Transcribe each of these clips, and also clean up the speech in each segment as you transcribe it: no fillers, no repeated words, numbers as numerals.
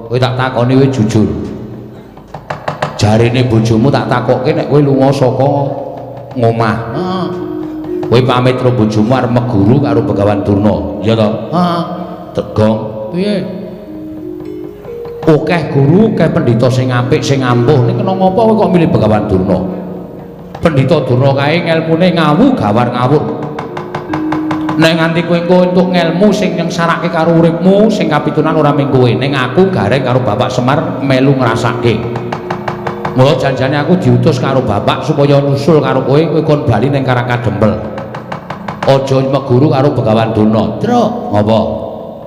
kowe tak takoni kowe jujur. Jarine bojomu tak takokke nek kowe lunga saka ngomah. Heeh. Kowe pamit karo bojomu arep meguru karo Begawan Durna, ya to? Heeh. Tegong. Piye? Akeh guru, akeh pendhita sing apik, sing ampuh. Ning kena ngapa kowe kok milih Begawan Durna? Pendhita Durna kae ngelmune ngawu gawar ngawur. Nek nganti kowe engko entuk ngelmu sing nyengsarake karo uripmu, sing kapitunan ora mung kowe. Ning aku gareng karo Bapak Semar melu ngrasake. Mula janjane aku diutus karo bapak supaya nusul karo kowe kon bali ning Karakadempel. Aja meguru karo Begawan Durna. Truk, Apa?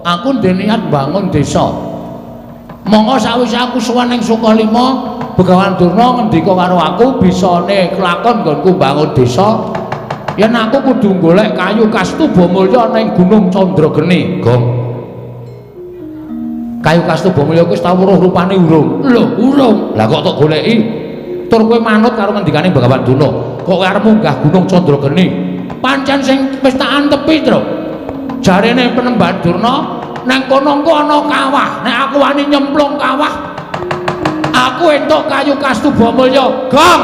aku ndek niat bangun desa. Monggo sawise aku sowan ning Sukalima, Begawan Durna ngendika karo aku bisane kelakon nggonku bangun desa. Yen aku kudu golek kayu Kastubamulya ning Gunung Candrageni, Gong. Kayu Kastubamulya kuwi wis tau weruh rupane urung. Lho, urung. Lah kok tok goleki? Tur kowe manut karo ngendikane Begawan Durna. Kok kowe arep munggah Gunung Candrageni? Pancen sing wis tak antepi, Truk. Jarene Penemban Durna nang kono engko ana kawah. Nek aku wani nyemplung kawah, aku entuk kayu Kastubamulya. Gong.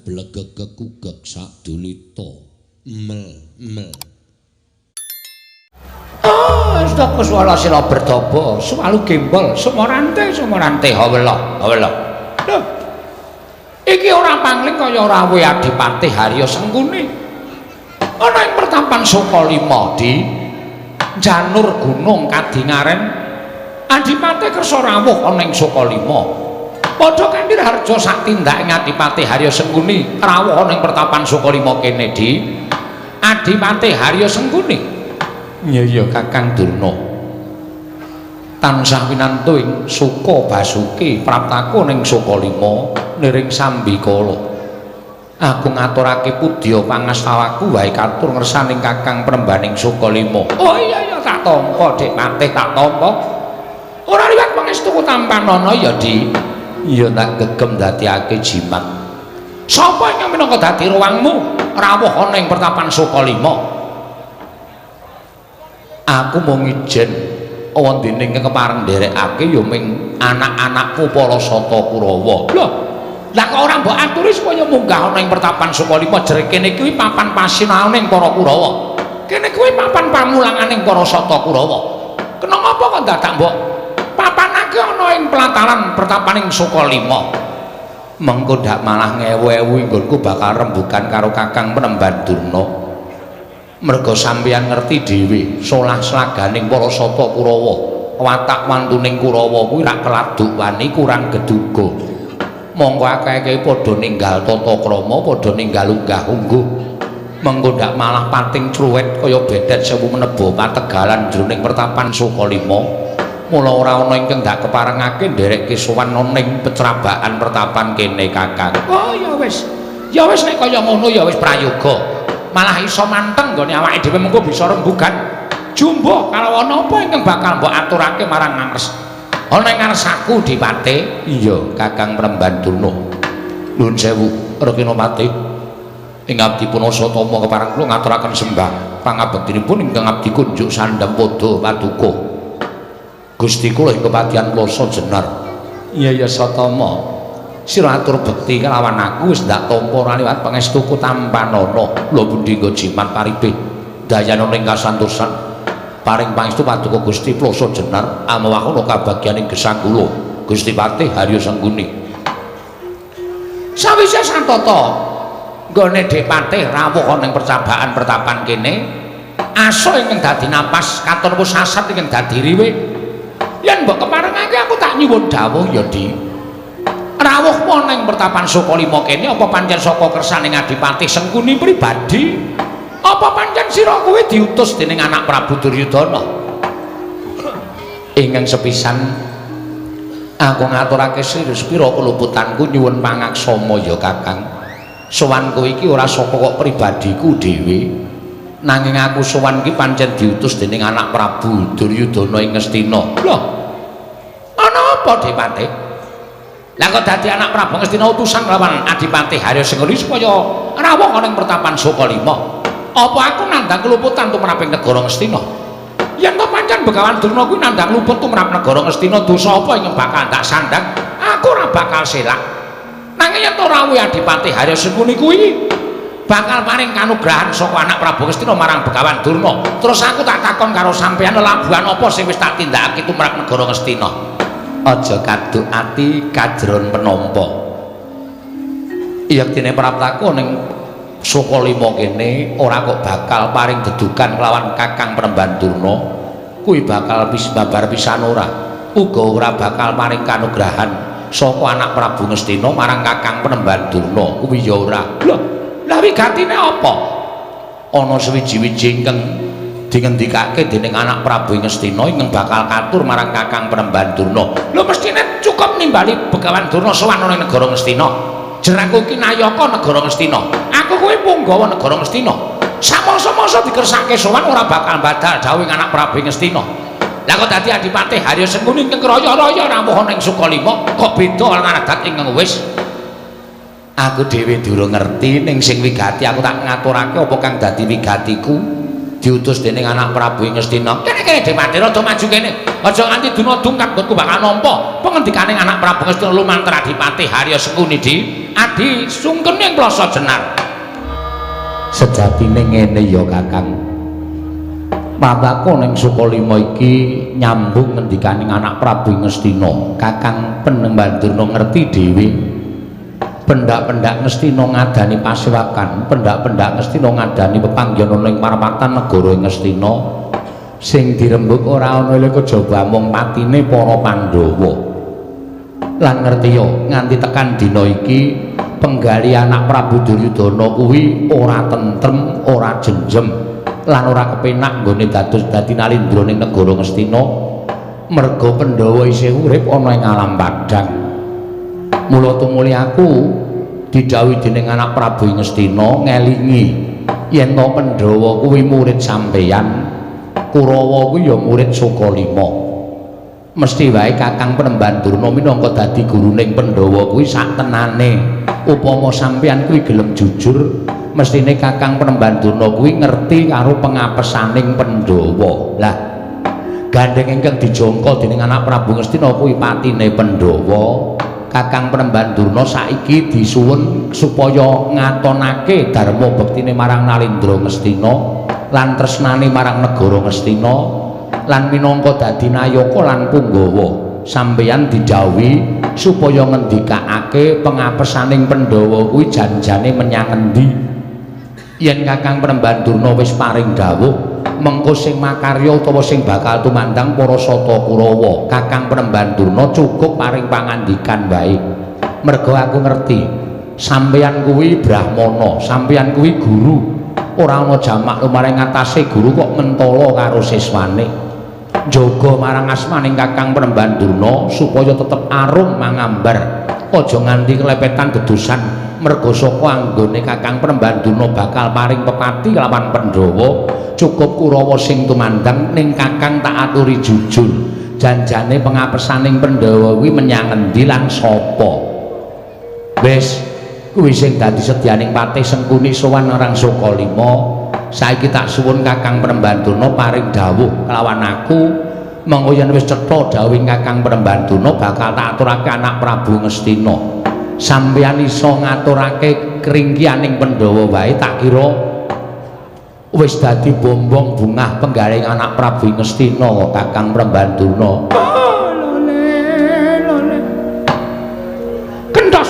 Blegek kekugek sadunita mel. Oh, wis tak swala sira bertobo, swalu gembol, sumorante hawela. Lho. Iki ora pangling kaya rawuh Adipati Harya Sengkuni. Ana ing pertapan Sukalima di Janur Gunung Kadingaren. Adipati kersa rawuh ana ing Sukalima. Padha kanthi harja sak tindak ing Adipati Harya Sengkuni rawuh ana ing pertapan Sukalima kene di Adipati Harya Sengkuni. Iya Kakang Durna. Tansah winantu ing Suka Basuki praptaku ning Sukalima niring Sambikala. Aku ngaturake pudya pangastawaku wae katur ngersaning Kakang Prembaning Sukalima. Oh iya tak tampa Dik Patih tak tampa. Ora liwat pangestuku tampanana ya Di. Iya tak gegem dadiake jimat. Sapa yang minangka dadi ruwangmu rawuh ana ing pertapan Sukalima? Aku mung ijen wontening kepareng nderekake ya ming anak-anakku para Sata Kurawa. Lho, lah kok ora mbok aturi supaya munggah ana ing pertapan Sukalima jere kene kuwi papan pasinaoning para Kurawa. Kene kuwi papan pamulanganing para Sata Kurawa. Kena ngapa kok dadak mbok papanake ana ing pelataran pertapaning Sukalima? Mengko ndak malah ngewu-ewu nggonku bakal rembugan karo Kakang Penemban Durna. Merga sampeyan ngerti dhewe solah slaganing para Sata Kurawa, watak wantuning Kurawa kuwi rak keladuk wani kurang geduga. Monggo akeh-akeh padha ninggal tata krama, padha ninggal unggah-ungguh. Mengko ndak malah pating cruwet kaya bedet sewu menebo pategalan jroning pertapan Sukalima. Mula ora ana ingkang ndak keparengake nderekke sowan ning pecrabaan pertapan kene Kakang. Oh ya wis. Ya wis nek kaya ngono ya wis prayoga. Malah iso manteng nggone awake dhewe mengko bisa rembugan. Jumbo kalau ana apa ingkang bakal mbok aturake marang ngars. Ana ing ngarsaku Dipate. Iya, Kakang Premban Durna. Nuwun sewu, Rekinopati. Ing abdi punasa tama kepareng kula ngaturaken sembah pangabektinipun ingkang abdi kunjuk sandhang padha paduka. Gusti kula ing kepatihan Plasa Jenar. Iya Satama. Sira atur bekti kelawan aku wis ndak tampa ora liwat pangestuku tampanana. Lho pundi nggo jimat paripe dayana ning kasantosan. Paring pangestu paduka Gusti Plasa Jenar amawakono kabagyaning gesang kula Gusti Patih Harya Sengkuni. Sawise santata nggone Dik Patih rawuh ana ing percabaan pertapan kene, aso ingkang dadi napas katon pusasat ingkang dadi riwe. Yen mbok keparengake aku tak nyuwun dawuh ya Di. Rawuh ana ing pertapan Sukalima kene apa pancen saka kersaning Adipati Sengkuni pribadi? Apa pancen sira kuwi diutus dening anak Prabu Duryudana? Ingkang sepisan aku ngaturake serius pira keluputanku nyuwun pangaksama ya Kakang. Sowanku iki ora saka kok pribadiku dhewe, nanging aku sowan iki pancen diutus dening anak Prabu Duryudana ing Ngastina. Lho. Ana apa Dipati? Lah kok dadi anak Prabu Ngastina utusan lawan Adipati Harya Sengkuni supaya rawuh ana ing pertapan Sukalima. Apa aku nandhang keluputan tumraping negara Ngastina? Yen to pancen Begawan Durna kuwi nandhang luput tumrap negara Ngastina, dosa apa ing bakal tak sandhang? Aku ora bakal selak. Nanging yen to rawuh Adipati Harya Sengkuni kuwi bakal paring kanugrahan saka anak Prabu Ngastina marang Begawan Durna. Terus aku tak takon karo sampeyan lelabuhan apa sing wis tak tindakake tumrap negara Ngastina? Aja kaduk ati kajron penampa. Yektine praptaku ning Sukalima kene ora kok bakal paring dedukan kelawan Kakang Penemban Durna, kuwi bakal babar pisan ora. Uga ora bakal paring kanugrahan saka anak Prabu Ngastina marang Kakang Penemban Durna, kuwi ya ora. Lah wigatine apa? Ana sewiji-wiji ingkang dingendikake dening anak Prabu Ngastina ingkang bakal katur marang Kakang Penemban Durna. Lho mestine cukup nimbali Begawan Durna sowan ana negara Ngastina. Jeraku ki nayaka negara Ngastina. Aku kuwi punggawa negara Ngastina. Samangsa-mangsa dikersake sowan ora bakal badal dawuh anak Prabu Ngastina. Lah kok dadi Adipati Harya Sengkuni ing raya-raya rawuh ning Sukalima kok beda lan adat ingkang wis. Aku dhewe durung ngerti ning sing wigati aku tak ngaturake apa kang dadi wigatiku diutus dening anak Prabu Ngastina. Kene Adipati rada maju kene. Aja nganti duna dungkap nggonku bakal nampa pengendikaning anak Prabu Ngastina lumantar Adipati Harya Sengkuni Adi sungkene Plasa Jenar. Sejatine ngene ya Kakang. Mataku ning Sukalima iki nyambung ngendikaning anak Prabu Ngastina. Kakang Penemban Durna ngerti dhewe. Pendak-pendak Ngastina ngadani pasewakan, pendak-pendak Ngastina ngadani pepanggihan ning marapatan negara Ngastina. Sing dirembug ora ana ile kejaba mung patine para Pandhawa. Lan ngerti yo nganti tekan dina iki penggali anak Prabu Duryudana kuwi ora tentrem, ora jenjem lan ora kepenak nggone dadi nalindra ning negara Ngastina merga Pandhawa isih urip ana ing alam padhang. Mula tumuli aku didhawuhi dening anak Prabu Ngastina ngelingi yen to Pandhawa kuwi murid sampeyan, Kurawa kuwi ya murid Sukalima. Mesti wae Kakang Penemban Durna minangka dadi guruning Pandhawa kuwi sak tenane. Upama sampeyan kuwi gelem jujur, mestine Kakang Penemban Durna kuwi ngerti karo pengapesaning Pandhawa. Lah, gandeng ingkang dijangka dening anak Prabu Ngastina kuwi patine Pandhawa. Kakang Penemban Durna saiki disuwun supaya ngatonake dharma bektine marang Nalindra Ngastina lan tresnane marang negara Ngastina lan minangka dadi nayaka lan punggawa sampeyan didhawuhi supaya ngendikake pengapesaning Pandhawa kuwi janjane menyang endi. Yen Kakang Penemban Durna wis paring dawuh mengko sing makarya utawa sing bakal tumandang para Sata Kurawa Kakang Penemban Durna cukup paring pangandikan wae. Merga aku ngerti sampeyan kuwi brahmana, sampeyan kuwi guru. Ora ana jamak lumaring atase guru kok mentala karo siswane. Jaga marang asmaning Kakang Penemban Durna supaya tetep arum mangambar. Aja nganti kelepetan dedosan merga saka anggone Kakang Penemban Durna bakal paring pepati lawan Pandhawa. Cukup Kurawa sing tumandang ning Kakang tak aturi jujur. Janjane pengapesaning Pandhawa kuwi menyang endi lan sapa? Wis kuwi sing dadi sedyaning Patih Sengkuni sowan marang Sukalima. Saiki tak suwun Kakang Penemban Durna paring dawuh kelawan aku. Mengko yen wis cetha dawuhing Kakang Penemban Durna bakal tak aturake anak Prabu Ngastina. Sampeyan iso ngaturake kringkianing Pandhawa wae tak kira wis dadi bombong bungah penggaling anak Prabu Ngastina Kakang Penemban Durna.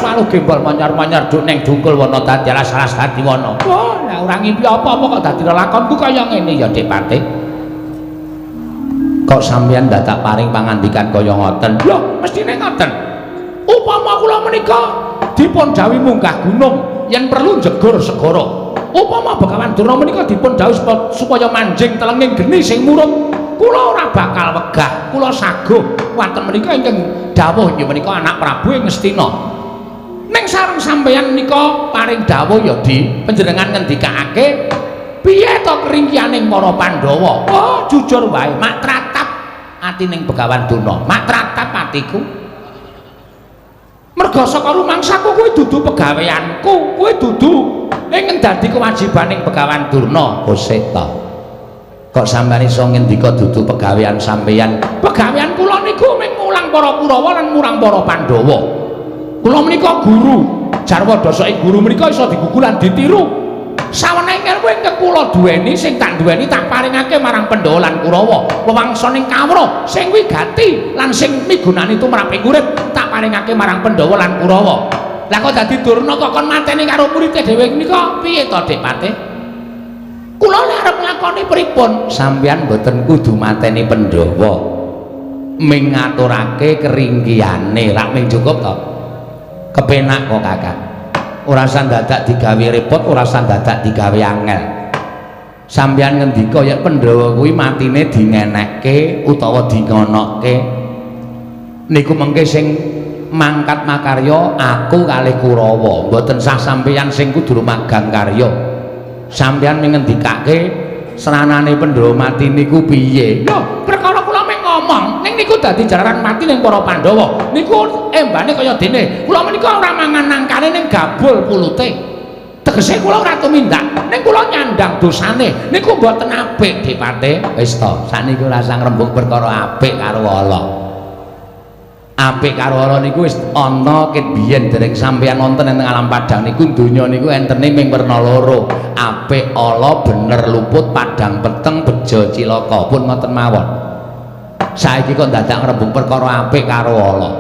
Walu gembol manyar-manyar duk ning dungkul wana dadi alas-alas dadi wana. Wah, lah ora ngimpi apa-apa kok dadi lelakonku kaya ngene ya, Dik Patih. Kok sampeyan dadak paring pangandikan kaya ngoten? Lho, mestine ngoten. Upama kula menika dipun dawuhi munggah gunung yen perlu jegur segara. Upama Begawan Durna menika dipun dawuhi supaya manjing telenging geni sing murub, kula ora bakal wegah. Kula saguh wonten menika ingkang dawuh inggih menika anak Prabu Ngastina. Ning sareng sampeyan nika paring dawuh ya Di, panjenengan ngendikake piye to keringkianing para Pandhawa? Oh, jujur wae, mak tratap atining Begawan Durna, mak tratap atiku. Merga saka rumangsaku kuwi dudu pegaweanku, kuwi dudu ingkang dadi kewajibaning Begawan Durna. Kuseta. Kok sampeyan iso ngendika dudu pegawean sampeyan? Pegawean kula niku mung mulang para Kurawa lan mulang para Pandhawa. Kula menika guru. Jarwa dosake guru menika iso digugulan ditiru. Sawenehing ilmu ingkang kula duweni sing tak duweni tak paringake marang Pandhawa lan Kurawa. Wewangsaning kawruh sing wigati lan sing migunani tumraping urip tak paringake marang Pandhawa lan Kurawa. Lah kok dadi Durna kok kon mateni karo murid dhewe menika piye to, Dik Patih? Kula nek arep nglakoni pripun? Sampeyan mboten kudu mateni Pandhawa. Ming ngaturake keringkiyane, rak ming cukup to. Kepenak kok Kakak. Ora usah dadak digawe repot, ora usah dadak digawe angel. Sampeyan ngendika yen Pandhawa kuwi matine dingenekke utawa dingonokke. Niku mengke sing mangkat makarya aku kalih Kurawa, mboten sah sampeyan sing kudu magang karya. Sampeyan ngendikake seranane Pandhawa mati niku piye? Lho, perkara kula mek ngomong, ning niku dadi jalaran mati ning para Pandhawa. Niku embane kaya dene, kula menika ora mangan nangkane ning gabul pulute. Tegese kula ora tumindak, ning kula nyandang dosane. Niku mboten apik, Dik Patih. Wis to, sakniki ora usah ngrembug perkara apik karo Allah. Apik karo Allah niku wis ana ket biyen dereng sampeyan wonten ing alam padang niku donya niku entene ming werna loro. Apik Allah bener luput padang peteng bejo cilaka pun ngoten mawon. Saiki kok dadak ngrembug perkara apik karo Allah.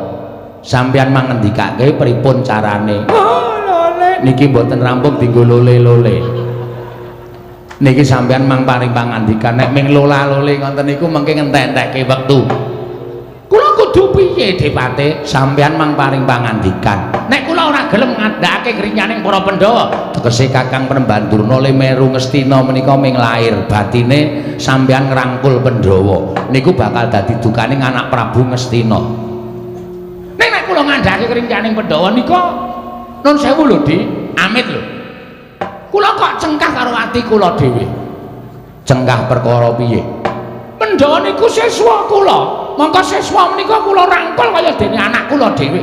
Sampeyan mangendikake pripun carane? Oh, lole. Niki mboten rampung dienggo lole-lole. Niki sampeyan mang paring pangandikan nek ming lola-lole ngoten niku mengke ngentek-entekke wektu. Kula kudu piye, Dik Patih? Sampeyan mang paring pangandikan. Nek kula ora gelem ngandhakake krinyaning para Pandhawa, tegese Kakang Penemban Durna Meru Ngastina menika ming lair batine sampeyan ngrangkul Pandhawa. Niku bakal dadi dukaning anak Prabu Ngastina. Nek kula ngandhakake krinyaning Pandhawa nika nun sewu lho, Dik, amit lho. Kula kok cengkah karo ati kula dhewe. Cengkah perkara piye? Pandhawa niku siswa kula. Mongko siswa menika kula rangkul kaya dene anak kula dhewe.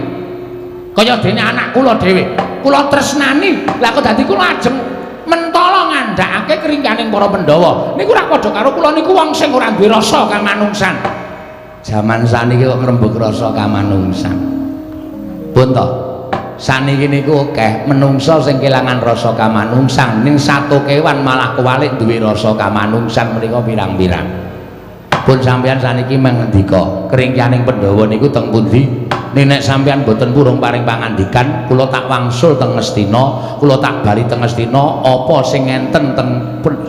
Kaya dene anak kula dhewe. Kula tresnani. Lah kok dadi kula ajeng mentala ngandhakake kringyaning para Pandhawa. Niku ora padha karo kula niku wong sing ora duwe rasa kamanungsan. Jaman saniki kok ngrembug rasa kamanungsan. Pun to. Saniki niku akeh menungsa sing kelangan rasa kamanungsan, ning satu kewan malah kewalik duwe rasa kamanungsan menika pirang-pirang. Pun sampeyan saniki mengendika kringyaning Pandhawa niku teng pundi? Nek sampeyan boten purung paring pangandikan, kula tak wangsul teng Ngastina, kula tak bali teng Ngastina, apa sing enten teng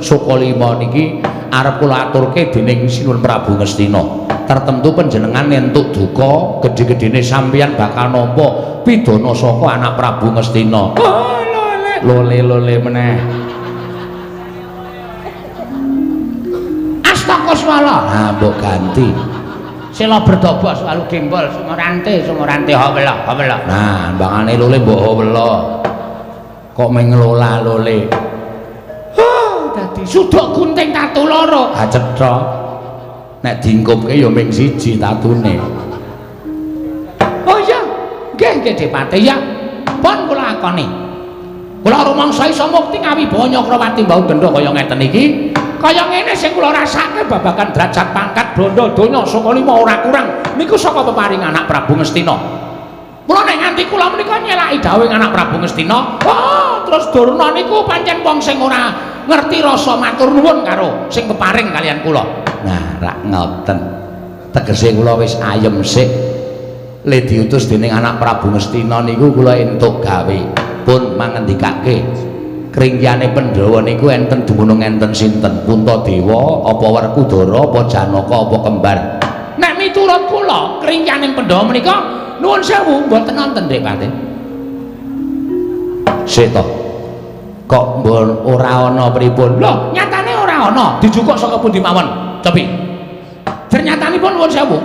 Sukalima niki arep kula aturke dening Sinuwun Prabu Ngastina. Tertentu panjenengan entuk duka, gedhe-gedhene sampeyan bakal nampa pidana saka anak Prabu Ngastina. Oh, lole meneh. Swala. Nah, mbok ganti. Sila bertobo selalu gembol, sumorante hawela. Nah, mbangane lole mbok hawela. Kok meng ngelola lole. Dadi suduk gunting tatu loro. Ha cetha. Nek diingkupke ya ming siji tatune. Oh iya, nggih Dik Patih ya. Pun kula akoni. Kula rumangsa iso mukti ngawibawa Nyakrawati Mbau Denda kaya ngeten iki. Kaya ngene sing kula rasake babagan derajat pangkat Branda donya Sukalima ora kurang niku saka peparing anak Prabu Ngastina. Mula nek nganti kula menika nyelaki dawuh anak Prabu Ngastina, oh terus Durna niku pancen wong sing ora ngerti rasa matur nuwun karo sing peparing kalian kula. Nah, rak ngoten. Tegese kula wis ayem sik. Le diutus dening anak Prabu Ngastina niku kula entuk gawe. Pun mangendikake kringyane Pandhawa niku enten dumunung enten sinten? Puntadewa apa Werkudara apa Janaka apa kembar? Nek miturut kula kringyaning Pandhawa menika nuwun sewu mboten wonten Dik Patih. Sik to. Kok mbon ora ana pripun? Lho, nyatane ora ana. Dijukuk saka pundi mawon? Cobi. Ternyatanipun nuwun sewu.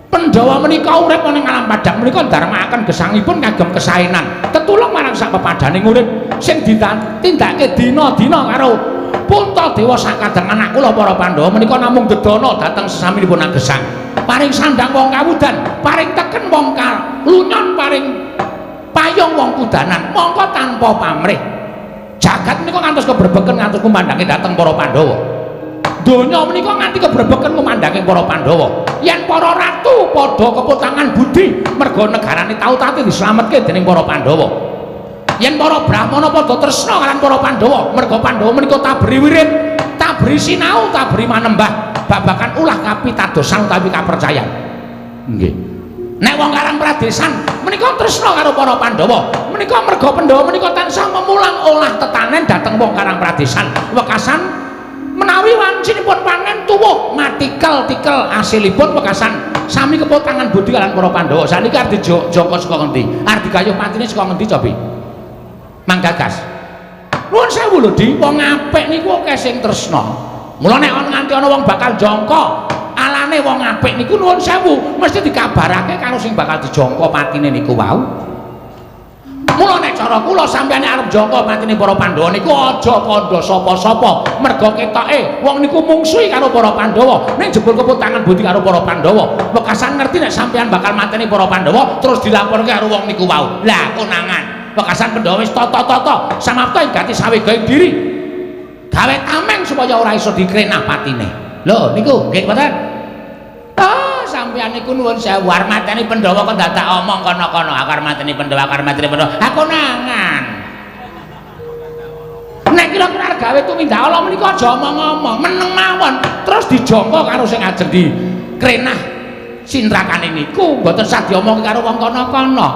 Pandhawa menika urip ning alam padang menika ndarmakaken gesangipun kagem kesaenan tetulung marang sak pepadaning urip sing ditindakake dina-dina karo Puntadewa sakadang anak kula para Pandhawa menika namung dedana dhateng sesaminipun gesang paring sandang wong kawudan paring teken wong lunyon paring payung wong kudanan mongko tanpa pamrih Jagat menika ngantos kebrebeken ngantos kumandange dhateng para Pandhawa. Donya menika nganti kebrebeken kumandange para Pandhawa. Yen para ratu padha keputangan budi merga negarane tau-tati dislametke dening para Pandhawa. Yen para brahmana padha tresna kaliyan para Pandhawa, merga Pandhawa menika tabri wirid, tabri sinau, tabri manembah babagan ulah kapitadosan utawi kapercayan. Nggih. Nek wong Karang Pradesan menika tresna karo para Pandhawa, menika merga Pandhawa menika tansah memulang olah tetanen dhateng wong Karang Pradesan. Wekasan menawi wancinipun panen tuwuh matikel-tikel asilipun wekasan sami keputangan budi kaliyan para Pandhawa. Saniki arep dijangka saka ngendi? Arep digayuh patine saka ngendi cobi? Manggagas. Nuwun sewu lho, Di, wong apik niku akeh sing tresna. Mula nek nganti ana wong bakal jangka alane wong apik niku nuwun sewu mesti dikabarake karo sing bakal dijangka patine niku wau. Mula nek cara kula sampeyan arep jangka patine para Pandhawa niku aja kandha sapa-sapa merga ketoke wong niku mungsuhi karo para Pandhawa ning jebul keputangan budi karo para Pandhawa. Wekasan ngerti nek sampeyan bakal mateni para Pandhawa terus dilaporke karo wong niku wau. Lah konangan wekasan Pandhawa wis tata-tata samapta ing gati sawe gawe diri. Gawe tameng supaya ora iso dikrenah patine. Lho niku nggih mboten? Ah, sampeyan niku nuwun sewu arep mateni Pandhawa kok dadak omong kono-kono. Aku arep mateni Pandhawa, aku arep mateni Pandhawa. Aku nangan. Nek kira-kira gawe tumindak Allah menika aja omong-omong, meneng mawon. Terus dijangka karo sing ajeng dikrenah sindrakane niku mboten sah diomongke karo wong kono-kono.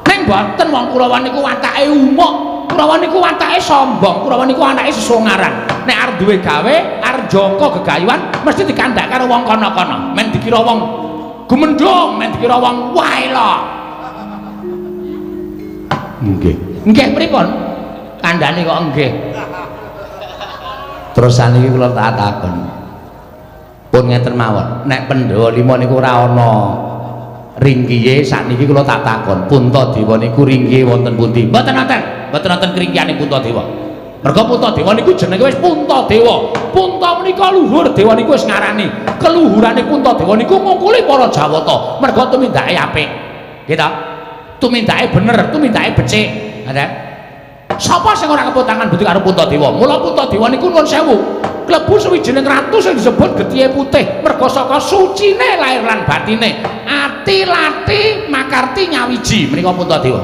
Ning mboten wong Kurawa niku watake umuk. Kurawa niku watake sombong, Kurawa niku anake sesongaran. Nek arep duwe gawe, arep jangka gegayuhan mesti dikandhak karo wong kono-kono. Men dikira wong gumendhong, men dikira wong waela. Nggih. Nggih pripun? Kandhane kok nggih. Terus saniki kula tak takon. Pun ngeten mawon, nek Pandhawa 5 niku ora ana ringkihe sakniki kula tak takon, Puntadewa niku ringkihe wonten pundi? Mboten wonten keringkihane Puntadewa. Merga Puntadewa niku jenenge wis Puntadewa. Punta menika luhur, dewa niku wis ngarani. Keluhurane Puntadewa niku ngungkuli para Jawata. Merga tumindake apik. Nggih ta? Tumindake bener, tumindake becik. Ngoten. Sapa sing ora keputangan budi karo Puntadewa? Mula Puntadewa niku nuwun sewu, klebu sawijining ratu sing disebut Getihé Putih. Merga saka sucine lair lan batine, ati lati makarti nyawiji menika Puntadewa.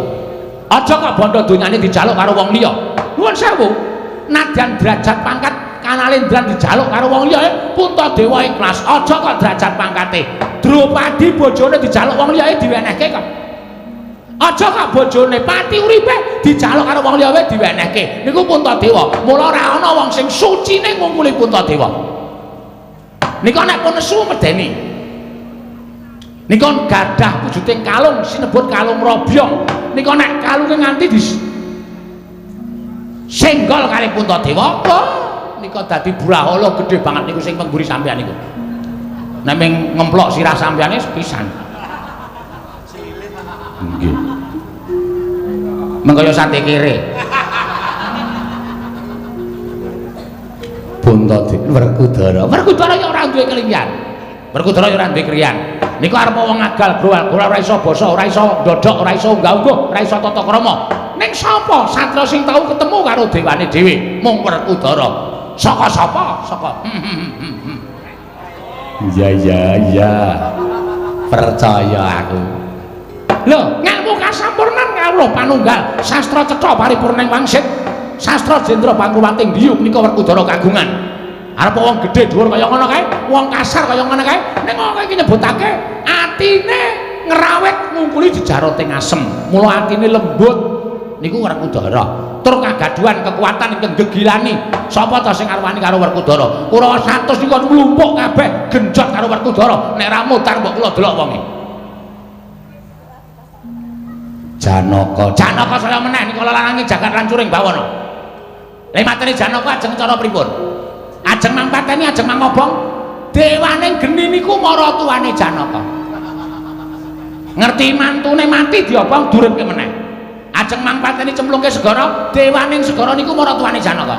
Aja kok bondo donyane dijaluk karo wong liya. Nuwun sewu, nadyan derajat pangkat kanalendran dijaluk karo wong liya, Puntadewa ikhlas. Aja kok derajat pangkate Drupadi bojone dijaluk wong liya diwenehke kok. Aja kok bojone pati uripe dijaluk karo wong liya diwenehke. Niku Puntadewa. Mula ora ana wong sing sucine ngungkuli Puntadewa. Nika nek pun nesu medeni. Nika gadah wujuding kalung sinebut kalung robyong. Nika nek kalunge nganti senggol kali Puntadewa, nika dadi burahala gedhe banget niku sing pengguri sampeyan niku. Nek ming ngemplok sirah sampeyane sepisan. Nggih. Mengkaya sate kere. Puntadewa Werkudara ya ora duwe kelingan. Werkudara ya ora duwe kriyan. Niku arep wong agal growal-growal ora iso basa, ora iso ndodok, ora iso unggah-ungguh, ora iso tata krama. Ning sapa satra sing tau ketemu karo dewane dhewe? Mung Werkudara. Saka sapa? Saka. Iya. Percaya aku. Lho, ngilmu kasampurnan kawula panunggal sastra cetha paripurning wangsit. Sastra Jendra Bangkuwating Diyuk nika Werkudara kagungan. Arep wong gedhe dhuwur kaya ngono kae, wong kasar kaya ngono kae, ning wong iki nyebutake atine ngrawet ngungkuli jejaroting asem. Mula atine lembut niku Werkudara. Tur kagaduhan kekuatan ingkang gegilani. Sapa ta sing arwani karo Werkudara? Kurawa 100 niku mlumpuk kabeh genjot karo Werkudara. Nek ra mutar mbok kula delok wonge. Janaka saya meneh nika larange jagat lancuring bawana. Lha materi Janaka ajeng cara pripun? Ajeng mang pateni ajeng mang ngobong dewaning geni niku mara tuane Janaka. Ngerti mantune mati diobong duripke meneh. Ajeng mang pateni cemplungke segara dewaning segara niku mara tuane Janaka.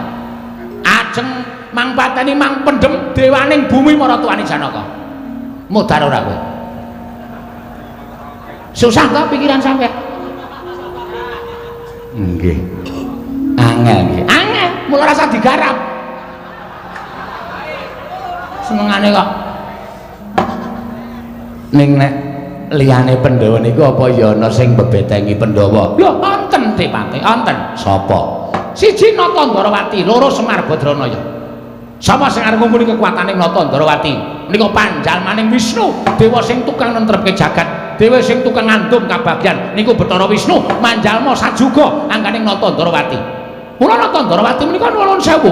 Ajeng mang pateni mang pendem dewaning bumi mara tuane Janaka. Mudhar ora kowe? Susah ta pikiran sampeyan? Nggih. Angel nggih. Angel, mula rasa digarap. Senengane kok. Ning nek liyane Pandhawa niku apa ya ana sing bebetengi Pandhawa? Lho, wonten Dipati, wonten. Sapa? Siji Natandrawati, loro Semar Badranaya. Sapa sing arep ngumpuli kekuatane Natandrawati? Menika panjalmaning Wisnu, dewa sing tukang nentrepke jagat, dewa sing tukang ngandum kabagyan. Niku Bathara Wisnu manjalma sajuga angkaning Natandrawati. Mula Natandrawati menika nuwun sewu.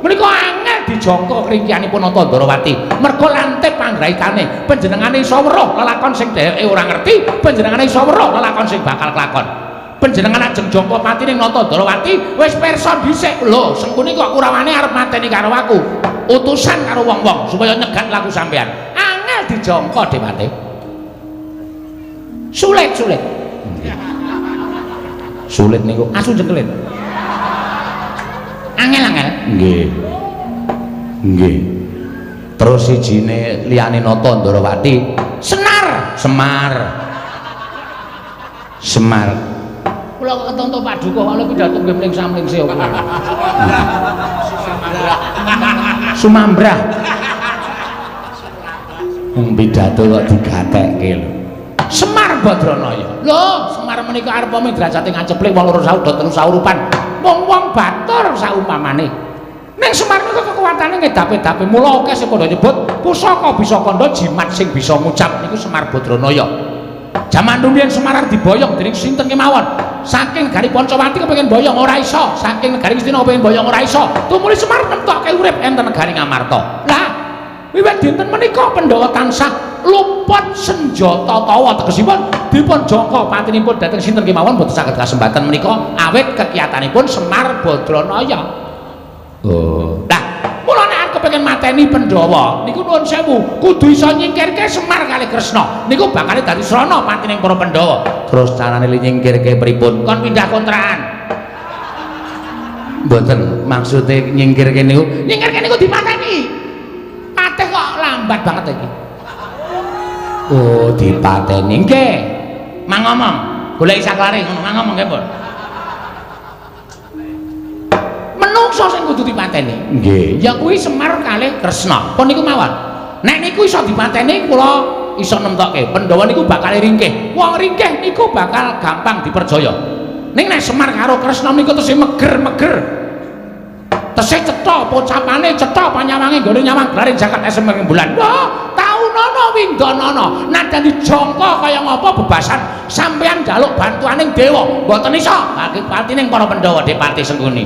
Menika angel dijangka kringkianipun Natandrawati. Merga lantip panggraitane, panjenengane iso weruh lelakon sing dheweke ora ngerti, panjenengane iso weruh lelakon sing bakal kelakon. Panjenengan ajeng jangka patining Natandrawati wis pirsa dhisik lho, Sengkuni kok Kurawane arep mateni karo aku. Utusan karo wong-wong supaya nyegat laku sampean. Angel dijangka Dipati. Sulit. Sulit niku asu jengkelit. Angel. Nggih. Terus sijine liyane Natandrawati, Semar. Kula kok ketonton Paduka kok pidato nggih mling-samlingse opo. Sumambrah. Wong pidato kok digatekke lho. Semar Badranaya. Lho, Semar menika arep midrajate ngaceplik wong loro sauda telu saurupan. Wong-wong batur saumpamane. Ning Semar niku kekuatane ngedape-dape. Mula akeh sing padha nyebut pusaka bisa kandha jimat sing bisa ngucap niku Semar Badranaya. Jaman rumiyin Semar diboyong dening sinten kemawon. Saking negari Pancawati kepengin boyong ora iso, saking negari Ngastina kepengin boyong ora iso. Tumuli Semar nemtokke urip enten negari Ngamarta. Lah, wiwit dinten menika Pandhawa tansah luput senjata tawa tegesipun dipun jangka patinipun dhateng sinten kemawon boten saged kasempatan menika awit kekiyatanipun Semar Badranaya. Oh. Lah, mula nek kepengin mateni Pandhawa niku nuwun sewu, kudu iso nyingkirke Semar kalih Kresna. Niku bakal dadi srana patining para Pandhawa. Terus carane nyingkirke pripun? Kon pindah kontrakan. Mboten, maksude nyingkirke niku dipateni. Patih kok lambat banget iki. Oh, dipateni nggih. Mang ngomong, goleki saklare ngono, mang ngomong nggih, Pun. Menungso sing kudu dipateni. Nggih. Ya kuwi Semar kalih Kresna. Pun niku mawon. Nek niku iso dipateni kula iso nemtokke Pandhawa niku bakal ringkih. Wong ringkih niku bakal gampang dipercaya. Ning nek Semar karo Kresna niku tesih meger-meger. Tesih cetha pocapane, cetha panyawange nggone nyawang glaring jagat esem bulan. Wah, taunono windanana. Nadyan dijangka kaya ngapa bebasan sampeyan njaluk bantuaning dewa. Mboten iso. Patining para Pandhawa Dipati Sengkuni.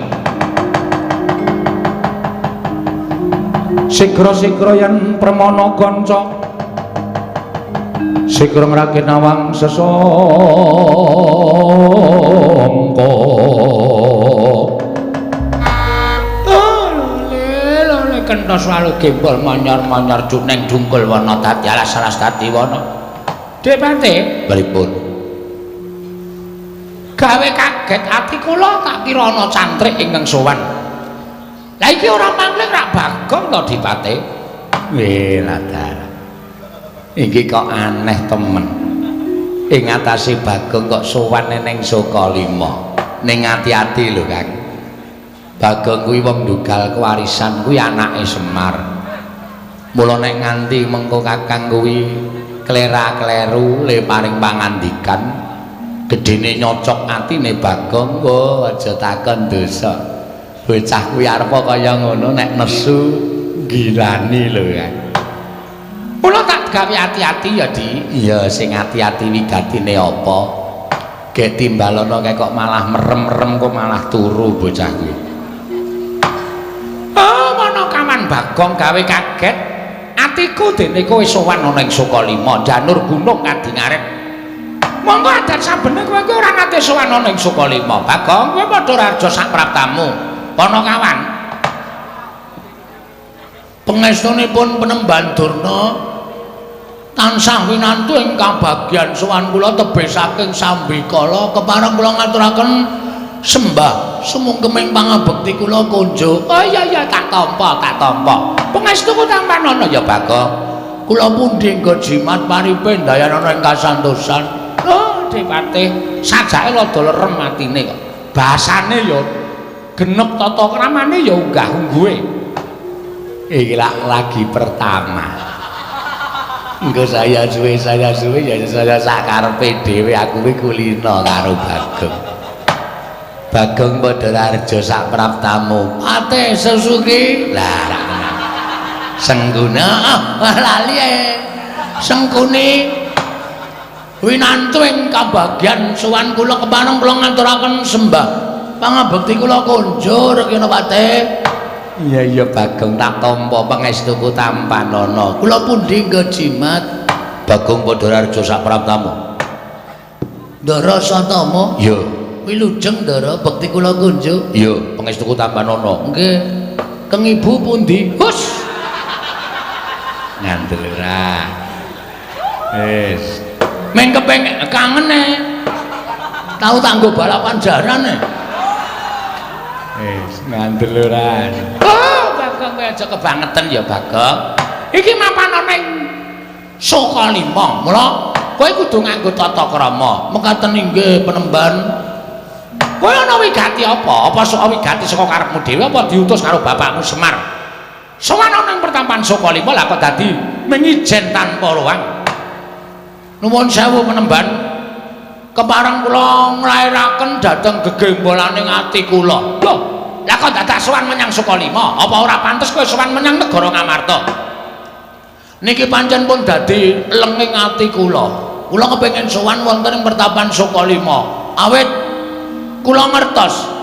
Sigra-sigra yen Pramana kanca sigra ngrakit-nawang sesangka. Lele kentha selalu gembol manyar-manyar juneng dungkul wana dadi alas-alas dadi wana. Dipati, pripun? Gawe kaget ati kula tak kira ana cantrik ingkang sowan. Lah iki ora mangling rak Bagong to Dipati. Ladar. Iki kok aneh temen. Ing atase Bagong kok sowan ning Sukalima. Ning ati-ati lho, Kang. Bagong kuwi wong ndugal kewarisan kuwi anake Semar. Mula nek nganti mengko Kakang kuwi klera-kleru le paring pangandikan gedene nyocok atine Bagong, oh aja takon dosa. Bocah kuwi arep kaya ngono nek nesu girani lho ya. Mula tak gawe ati-ati ya, Di. Iya, sing ati-ati wigatine apa? Gek timbalono kok malah merem-merem kok malah turu bocah kuwi. Oh, mono kaman Bagong gawe kaget. Atiku dene kowe sowan ana ing Sukalima, janur gunung kadingaret. Monggo adat sabene kowe ora nate sowan ana ing Sukalima. Bagong kowe padha raja sak praptamu. Kono kawan. Pangestunipun Penemban Durna tansah winantu ing kabagyan sowan kula tebih saking Sambikala kepareng kula ngaturaken sembah sumungkeming pangabekti kula kunjuk. Oh iya tak tampa. Pangestuku tampan ana ya Bagong. Kula pundi nggo jimat paripe ndayan ana ing kasantosan. Oh Dipati, sajake rada lerem atine kok. Basane ya genep tata kramane ya unggah ungguhe. Iki lagi pertama. Engko saya suwe ya saya sakarepe dhewe aku kuwi kulino karo Bagong. Bagong Padhararja sak praptamu. Ate Sesuki. Lah Sengguna lali Sengkuni winantu ing kabagyan sowan kula kepareng kula ngaturaken sembah pangabekti kula kunjur kene Pate. Iya Bagong tak tampa pangestuku tampanana. Kula pundi nggo jimat Bagong Padhararja sak praptamu. Ndara Satama. Iya. Wilujeng Ndara bekti kula kunjur. Iya, pangestuku tampanana. Nggih. Keng ibu pundi? Hus. Ngandel ora. Wis. Meng kepengin kangen tau tanggo balapan jaran Wis ngandel ora. Oh, Bagong kowe aja kebangetan ya, Bagong. Iki mapan ana ing Sokalima. Mula kowe kudu nganggo tata krama. Mekaten inggih Penemban. Kowe ana wigati apa? Apa sok wigati saka karepmu dhewe apa diutus karo bapakmu Semar? Sowan ana ing pertapan Sokalima lah kok dadi mengijen tanpa ruang. Nuwun sewu Penemban. Kepareng kula nglairaken dhateng gegembolaning ati kula. Lho, lah kok dadak sowan menyang Sokalima? Apa ora pantes kowe sowan menyang negara Ngamarta? Niki pancen pun dadi lenging ati kula. Kula kepengin sowan wonten ing pertapan Sokalima. Awit kula ngertos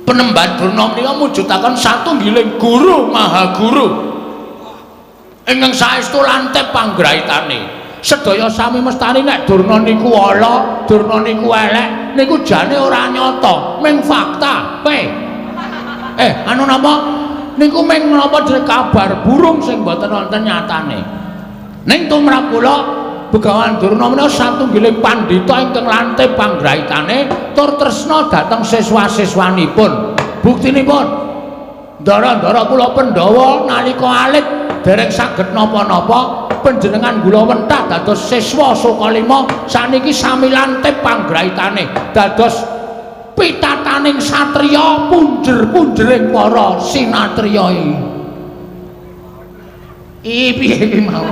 Penemban Durna menika mujudaken satunggiling guru maha guru ingkang saestu lantip panggraitane. Sedaya sami mestani nek Durna niku ala, Durna niku elek, niku jane ora nyata, ming fakta. Anu napa? Niku ming menapa jeneng kabar burung sing boten wonten nyatane. Ning tumrap kula Begawan Durna menika satunggiling pandhita ingkang lantip panggraitane tur tresna dhateng siswa-siswanipun. Buktinipun ndara-ndara kula Pandhawa nalika alit dereng saged napa-napa panjenengan kula wentah dados siswa Sokalima saniki sami lantip panggraitane dados pitataning satriya punjer-punjering para sinatriya iki. Piye iki mau?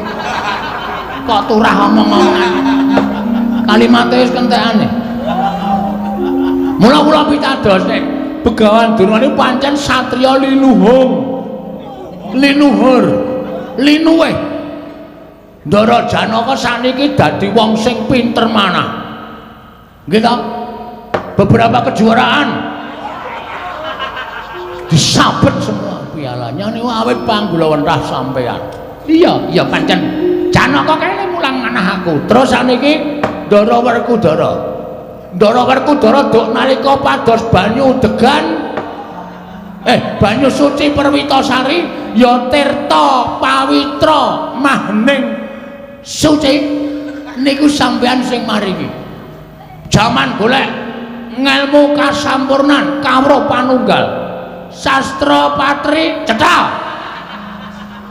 Kok turah omong-omongan kalimat wis kentekane. Mula kula pitados nek Begawan Durna niku pancen satriya linuhur linuweh. Ndara Janaka saniki dadi wong sing pinter manah. Nggih ta? Beberapa kejuaraan disabet semua pialanya niku awit panggulawentah sampean. Iya pancen Janaka kene mulang manah aku. Terus saniki Ndara Werkudara duk nalika pados banyu degan banyu suci Perwitasari ya tirta pawitra mahning suci niku sampean sing maringi. Jaman golek ngelmu kasampurnan kawruh panunggal sastra patri cetha.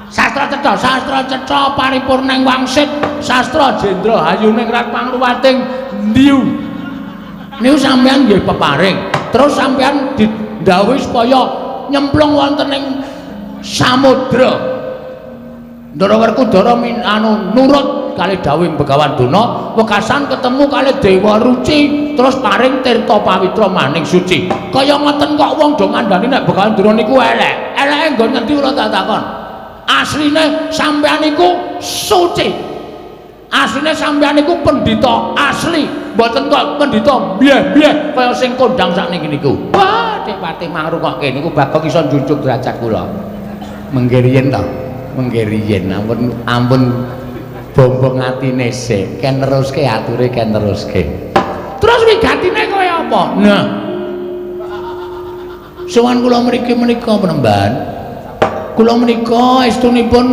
Sastra cetha paripurning wangsit, sastra jendra hayuning rat pangruwating ndiu. Niku sampeyan nggih peparing. Terus sampeyan didhawuhi supaya nyemplung wonten ing samudra. Ndara Werkudara nurut kalih dawuh Begawan Durna, wekasan ketemu kalih Dewa Ruci, terus paring tirta pawitra maning suci. Kaya ngoten kok wong do ngandhani nek Begawan Durna niku elek. Eleke nggon ngendi kula tak takon. Asline sampeyan niku suci. Asline sampeyan niku pendhita asli, mboten kok pendhita bieh-bieh kaya sing kondang sakniki niku. Wah, Depati mangrukokke niku Bagong iso njunjung derajat kula. Mengke riyen to, mengke riyen ampun bombong atine sik, ken neruske ature ken neruske. Terus wigatine kaya apa? Nah. Sowan kula mriki menika Penemban. Kula menika estunipun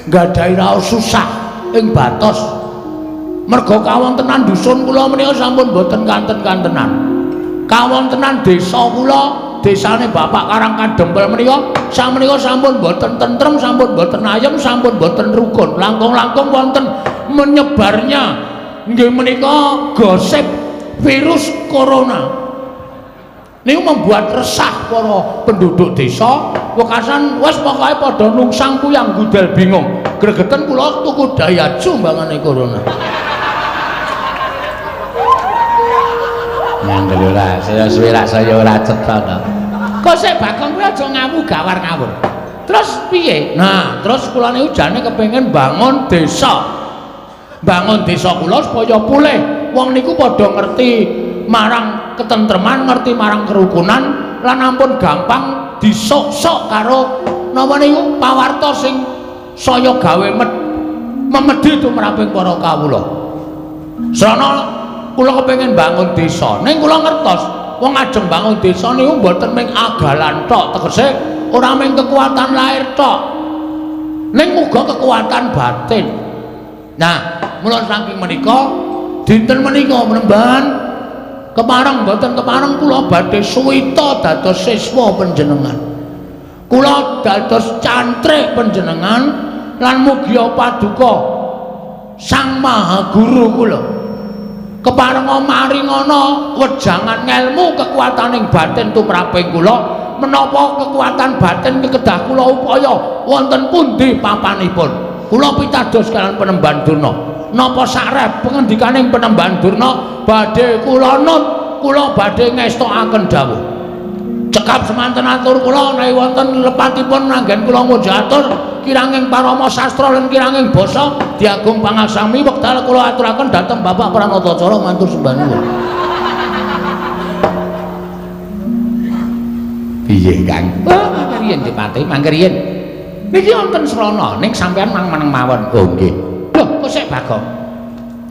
nggadahi raos susah ing Batos. Merga kawontenan dusun kula menika sampun boten kanten-kantenan. Kawontenan desa kula, desane Bapak Karangkadempel menika sameneika sampun boten tentrem, sampun boten ayem, sampun boten rukun. Langkung-langkung wonten menyebarnya nggih menika gosip virus corona. niku membuat resah para penduduk desa. Wekasan wis pokoke padha nungsang kuyang gudel bingung. Gregeten kula tuku dayaju mbangane corona. Nyandel ora, saya suwe rak saya ora cetha to. Kok sik Bagong kuwi aja ngawu gawar-ngawur. Terus piye? Nah, terus kula niku jane kepengin bangun desa. Bangun desa kula supaya pulih. Wong niku padha ngerti marang ketentreman, ngerti marang kerukunan lan ampun gampang disok-sok karo napa niku pawarta sing saya gawe memedhi tumraping para kawula. Srana kula kepengin bangun desa. Ning kula ngertos wong ajeng bangun desa niku mboten mung agalan tok, tegese ora mung kekuatan lahir tok. Ning uga kekuatan batin. Nah, mula saking menika dinten menika menemban kepareng mboten kepareng kula badhe suwita dados siswa panjenengan. Kula dados cantrik panjenengan lan mugi paduka Sang Maha Guru kula keparenga maringana wejangan ngelmu kekuataning batin tumraping kula menapa kekuatan batin kedah kula upaya wonten pundi papanipun kula pitados kalian Penemban Durna napa sarep pengendikaning Penemban Durna badhe kula nut kula badhe ngestokaken dawuh cekap semanten atur kula menawi wonten lepatipun anggen kula mujatur kiranging parama sastra lan kiranging basa diagung pangaksami wekdal kula aturaken dhateng Bapak Pranatacara matur sembah nuwun. Piye Kang? Mangke riyen Dipati, mangke riyen. Niki wonten srana ning sampean mang-meneng mawon. Oh nggih. Lho, kok sik Bagong?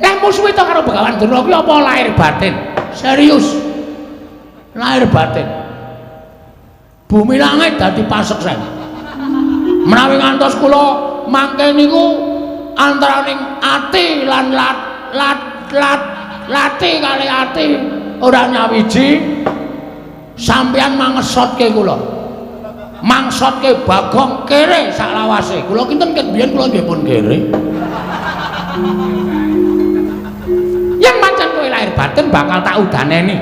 Lah musuhe to karo Begawan Durna kuwi apa lahir batin? Serius. Lahir batin. Bumi langit dadi paseksen. Menawi ngantos kula mangke niku antaraning ati lan lati kali ati ora nyawiji sampeyan mangesotke kula. Mangsotke Bagong kere sak lawase. Kula kinten ket biyen kula nggih pun kere. Yen pancen kowe lahir batin bakal tak udaneni.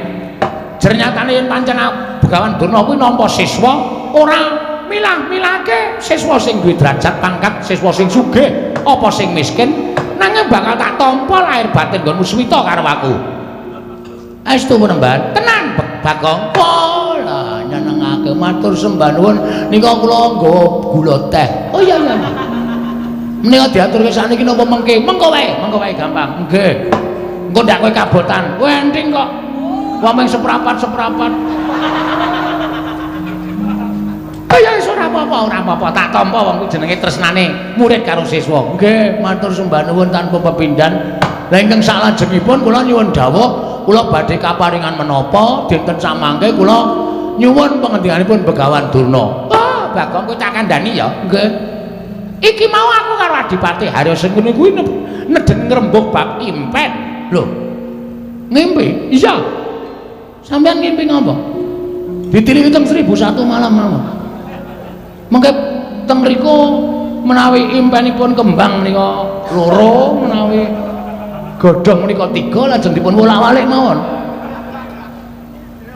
Jernyatane yen pancen Begawan Durna kuwi nampa siswa ora milah-milahke siswa sing duwe derajat pangkat, siswa sing sugih apa sing miskin, nanging bakal tak tampa lahir batin nggonmu swita karo aku. Estu Penemban, tenan Bagong. Pola nyenengake matur sembah nuwun nika kula nggawa gula teh. Oh iya iya. Menika diaturke sakniki napa mengke? Mengko wae gampang. Nggih. Engko ndak kowe kabotan. Kowe enting kok. Wong mung seprapat-seprapat. Ya wis ora apa-apa, tak tampa wong kuwi jenenge tresnane murid karo siswa. Nggih, matur sembah nuwun tanpa pepindhan. Lah ingkang salajengipun kula nyuwun dawuh, kula badhe kaparingan menapa dinten samangke kula nyuwun pangendikanipun Begawan Durna. Oh, Bagong kowe tak kandhani ya. Nggih. Iki mau aku karo Adipati Haryo Sengkuni kuwi nedeng ngrembug bab impet. Lho. Ngimpi? Iya. Sampeyan ngimpi ngapa? Ditili teng 1001 malam mawon. Mengke teng mriku menawi impenipun kembang menika loro, menawi godhong menika 3 lajeng dipun wolak-walik mawon.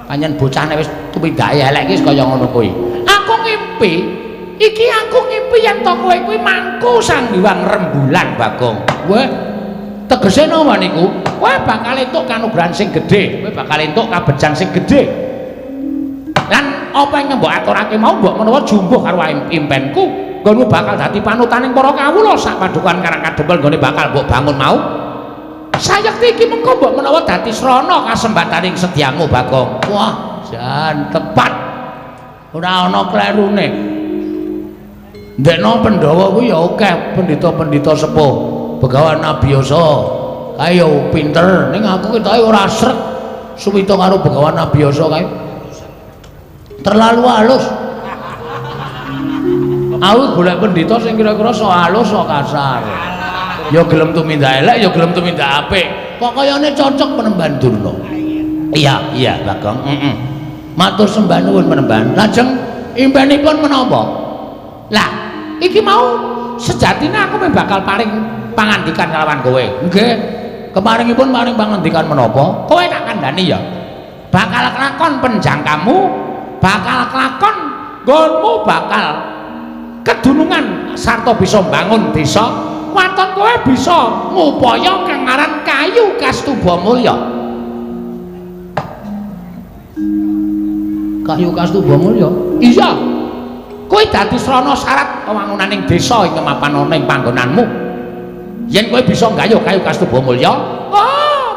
Panjen bocahne wis tumindake elek iki kaya ngono kuwi. Aku ngimpi, iki aku ngimpi yen to kowe kuwi mangku Sang Hyang Rembulan Bagong. Weh, tegese napa niku? Kowe bakal entuk kanugrahan sing gedhe, kowe bakal entuk kabejan sing gedhe. Lan apa yang mbok aturake mau mbok menawa jumbuh karo impenku nggonmu bakal dadi panutaning para kawula sak padukan karang kadempel nggone bakal mbok bangun mau sayekti iki mengko mbok menawa dadi srana kasembataning sedyamu Bagong. Wah jan tepat ora ana klerune ndekno Pandhawa kuwi ya akeh pendhita-pendhita sepuh Begawan Abiyasa kaya pinter ning aku ketoke ora srek suwita karo Begawan Abiyasa kae terlalu halus. Aku golek pendhita sing kira-kira so halus so kasar. Ya gelem tumindak elek, ya gelem tumindak apik. Kok kayane cocok Penemban Durna. Iya, Bagong. Matur sembah nuwun Penemban. Lajeng impenipun menapa? Lah, iki mau sejatine aku bakal paring pangandikan kalawan kowe. Nggih. Kemaringipun paring pangandikan menapa? Kowe tak kandhani ya. bakal kelakon penjangkamu, bakal kelakon nggonmu, bakal kedunungan sarta bisa mbangun desa. Waton kowe bisa ngupaya kang aran Kayu Kastubamulya. Kayu Kastubamulya? Iya. Kowe dadi srana syarat wangunaning desa ing mapan ana ing panggonanmu. Yen kowe bisa nggayuh Kayu Kastubamulya,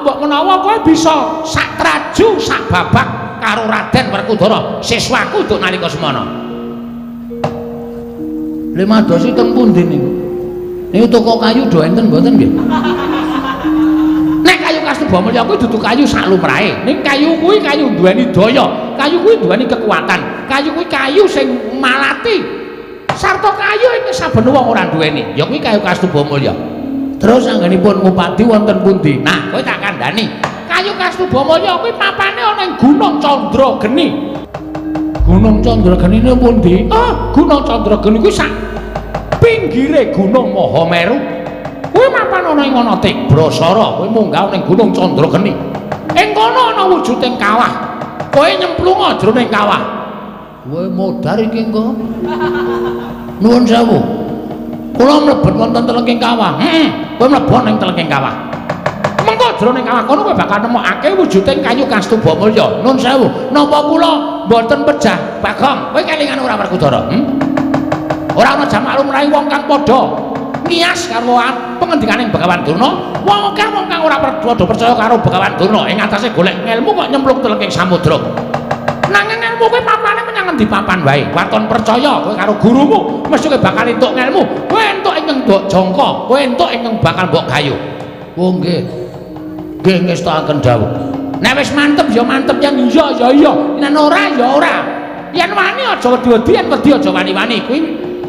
mbok menawa kowe bisa sak traju sak babak karo Raden Werkudara siswaku untuk nalika semana. Lha madosi teng pundi niku? Niku toko kayu do enten mboten nggih? Nek Kayu Kastubamulya kuwi dudu kayu sak lumrahe. Ning kayu kuwi kayu duweni daya, kayu kuwi duweni kekuatan, kayu kuwi kayu sing malati. Sarta kayu iki saben wong ora duweni, ya kuwi Kayu Kastubamulya. Terus anggenipun ngupati wonten pundi? Nah, kowe tak kandhani. Kayu Kastubamulya kuwi papane ana ing Gunung Candrageni. Gunung Candrageni niku pundi? Gunung Candrageni kuwi sak pinggire Gunung Mahameru. Kuwi mapan ana ing ana Tibrasara, kowe munggah ning Gunung Candrageni. Ing kono ana wujuding kawah. Kowe nyemplung jroning kawah. Kowe modar iki engko. Nuwun sewu. Kula mlebet wonten telenging kawah. Kowe mlebu ning telenging kawah. Mengko jroning kawah kono kowe bakal nemokake wujuding Kayu Kastubamulya. Nuwun sewu, napa kula mboten pejah Bagong? Kowe kelingan ora Werkudara? Ora ana jamak lumrahe wong kang padha ngias karo pengendikaning Begawan Durna. Wong akeh wong kang ora padha percaya karo Begawan Durna ing atase golek ngelmu kok nyemplung telenging samudra. Nanging ilmu kowe papane menyang endi papan wae. Waton percaya kowe karo gurumu mesti kowe bakal entuk ngelmu. Kowe entuk ing Mbok Jangka, kowe entuk ing bakal Mbok Gayo. Oh nggih. Nggih ngestakaken dawuh. Nek wis mantep ya mantep, yen iya ya iya, yen ora ya ora. Yen wani aja wedi-wedi, yen wedi aja wani-wani. Kuwi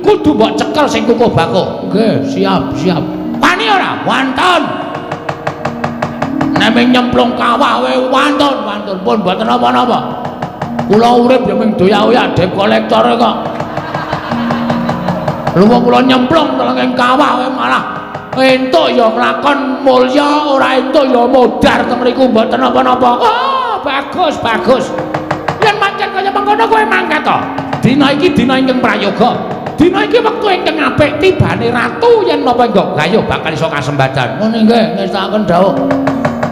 kudu mbok cekel sing kukuh bako. Nggih, siap. Wani ora? Wonten. Nek nyemplung kawah wae wonten pun mboten napa-napa. Kula urip ya mung doya-oya dep kolektor kok. Lha wong kula nyemplung telenging kawah wae malah entuk ya nglakon mulya, ora entuk ya modar teng mriku mboten napa-napa. Bagus. Yen pancen kaya mengkono kowe mangkat to. Dina iki dina ingkang prayoga. Dina iki wektu ingkang apik tibane ratu yen napa Mbok Gayo bakal iso kasembadan. Ngene nggih ngestakaken dawuh.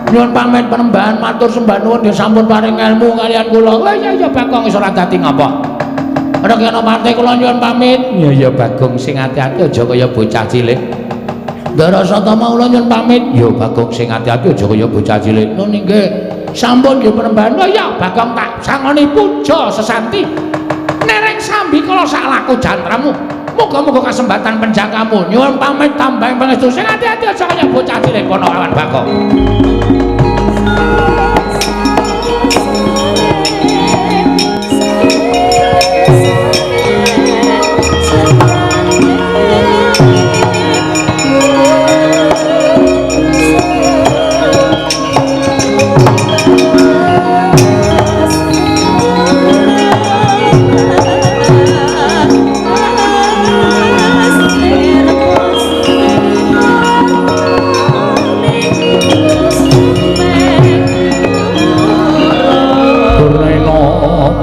Nyuwun pamit penembahan matur sembah nuwun ya sampun paring ilmu kalian kula. Oh iya Bagong wis ora dadi ngapa. Nek ana mate kula nyuwun pamit. Ya Bagong sing ati-ati aja kaya bocah cilik. Darasata kula nyuwun pamit. Ya Bagong sing ati-ati aja kaya bocah cilik. Nun nggih. Sampun nggih penembahan. Oh iya Bagong tak sangoni puja sesanti. Nereng sambi kala sak laku jantramu. Muga-muga kasembatan penjangkamu. Nyuwun pamit tambahing pangestu sing ati-ati aja kaya bocah cilik kono kawan Bagong.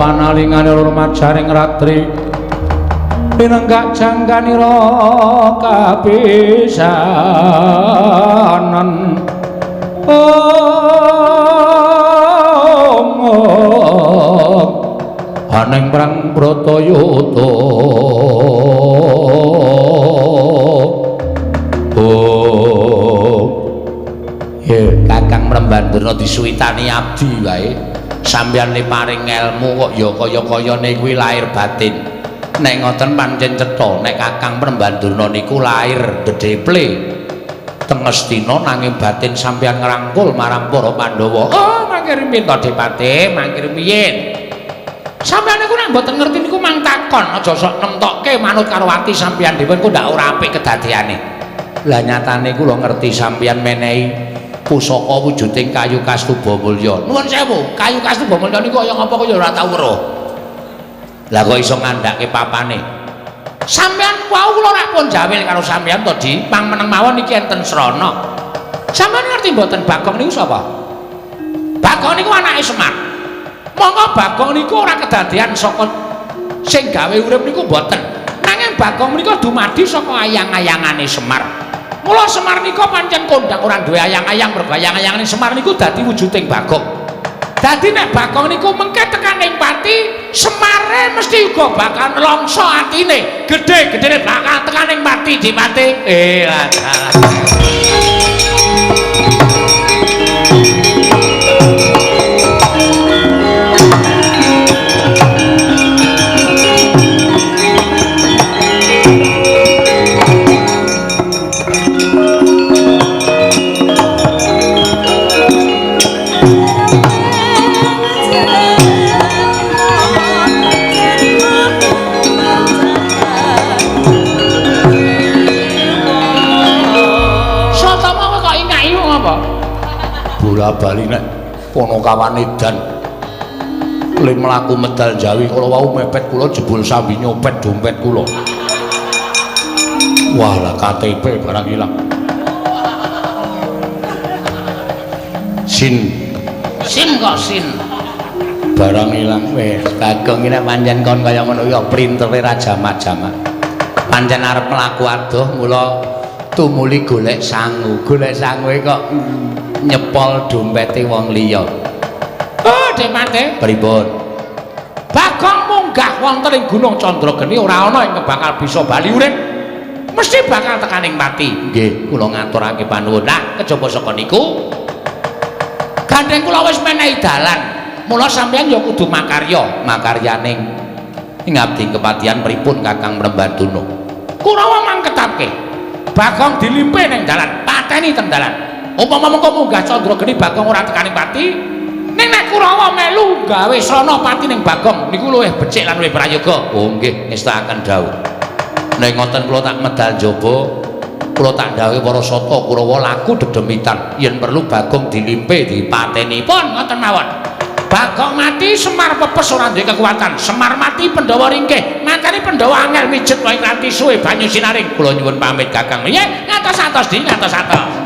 Panalingane hormat jaring ratri pinenggak jangkanira kapisanan aning prang Bratayuda Kakang Mrembandurna disuwitani abdi wae. Sampeyan le paring ilmu kok ya kaya-kayane kuwi lahir batin. Nek ngoten pancen cetha nek Kakang Mrembandurna niku lahir dedeple teng Astina nanging batin sampeyan ngrangkul marang para Pandhawa. Oh, mangkir minta Dipati, mangkir piyen? Sampeyan niku nek mboten ngerti niku mang takon, aja sok nemtokke manut karo ati sampeyan dhewe kok ndak ora apik kedadeane. Lah nyatane kula ngerti sampeyan menehi pusaka wujuding Kayu Kastubamulya. Nuwun sewu, Kayu Kastubamulya niku kaya ngapa kok ya ora tau weruh. Lah kok iso ngandhake papane. Sampeyan wau kula rak pun jawil karo sampeyan to Di, pangmeneng mawon iki enten srana. Sampeyan ngerti mboten Bagong niku sapa? Bagong niku anake Semar. Monggo Bagong niku ora kedadean saka sing gawe urip niku mboten. Nanging Bagong menika dumadi saka ayang-ayangane Semar. Mula Semar nika pancen kondang ora duwe ayang-ayang, mergo ayang-ayangane Semar niku dadi wujuding Bagong. Dadi nek Bagong niku mengke tekaning pati, Semare mesti uga bakal nelongso atine. Gedhe-gedhene bakal tekaning pati dipati. Bola-bali nek Ponokawan edan le mlaku medal Jawi kala wau mepet kula jebul sambi nyopet dompet kula. Wah, lah KTP barang ilang. Sin kok sin. Barang ilang wis. Bagong iki nek pancen kon kaya ngono ya printere ra jamak-jamak. Pancen arep mlaku adoh mula tumuli golek sangu. Golek sangue kok nyepol dompete wong liya. Oh, Demate. Pripun? Bagong munggah wonten ing Gunung Candrageni ora ana ing bakal bisa bali urip. Mesti bakal tekaning pati. Nggih, kula ngaturake panuwun. Nah, kejaba saka niku gandeng kula wis menehi dalan. Mula sampeyan ya kudu makarya. Makaryaning ing abdi kepatihan pripun Kakang Mrembaduna? Kurawa mangketake. Bagong dilimpe ning dalan, pateni teng dalan. Upama mengko munggah Candrageni Bagong ora tekaning pati, ning nek Kurawa melu gawe srana pati ning Bagong niku luwih becik lan luwih prayoga. Oh nggih, ngestakaken dawuh. Nek ngoten kula tak medal jaba, kula tak dawuh para sata Kurawa laku dedemitan. Yen perlu Bagong dilimpe dipateni. Pun ngoten mawon. Bagong mati Semar pepes ora duwe kekuatan. Semar mati Pandhawa ringkih. Mangkane Pandhawa angel mijet wae nganti suwe banyu sinaring. Kula nyuwun pamit Kakang. Nggih, ngatos-atos di ngatos-atos.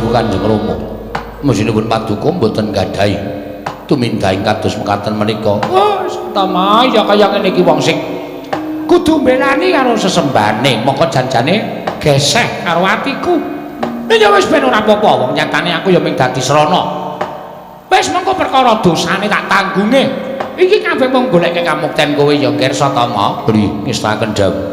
Kanjeng Rama mesinipun paduka mboten gadhahi tumindahing kados mekaten menika. Oh, utama ya kaya ngene iki wong sing kudu mbelani karo sesembane, mongko janjane geseh karo atiku. Nek ya wis ben ora apa-apa, wong nyatane aku ya mung dadi srana. Wis mengko perkara dosane tak tanggunge. Iki kabeh mung goleke kamukten kowe ya Kirsatama. Bri ngestakaken dawuh.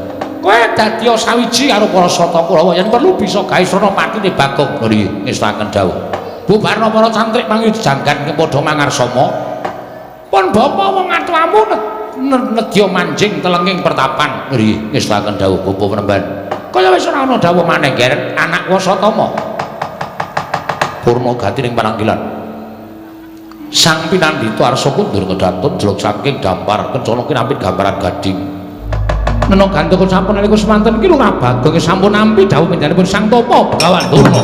Kowe dadi sawiji karo para sata Kurawa yen perlu bisa gawe srana patine Bagong. Nggih, ngestakaken dawuh. Bubarna para cantrik mangyu janggan padha mangarsama. Pun bapa wong atuamu nedya manjing telenging pertapan. Nggih, ngestakaken dawuh Bapa Penemban. Kaya wis ora ana dawuh maneh Ger, anak Wasatama. Purna gati ning pananggilan. Sang Pinandhita arsa kundur ngedatun jeluk saking dampar kencana kinapit gambaran gading. Nena gandhaka sampun nalika semanten iki Lurah Bagong sampun nampi dawuh panjenenganipun Sang Tapa Begawan Durna.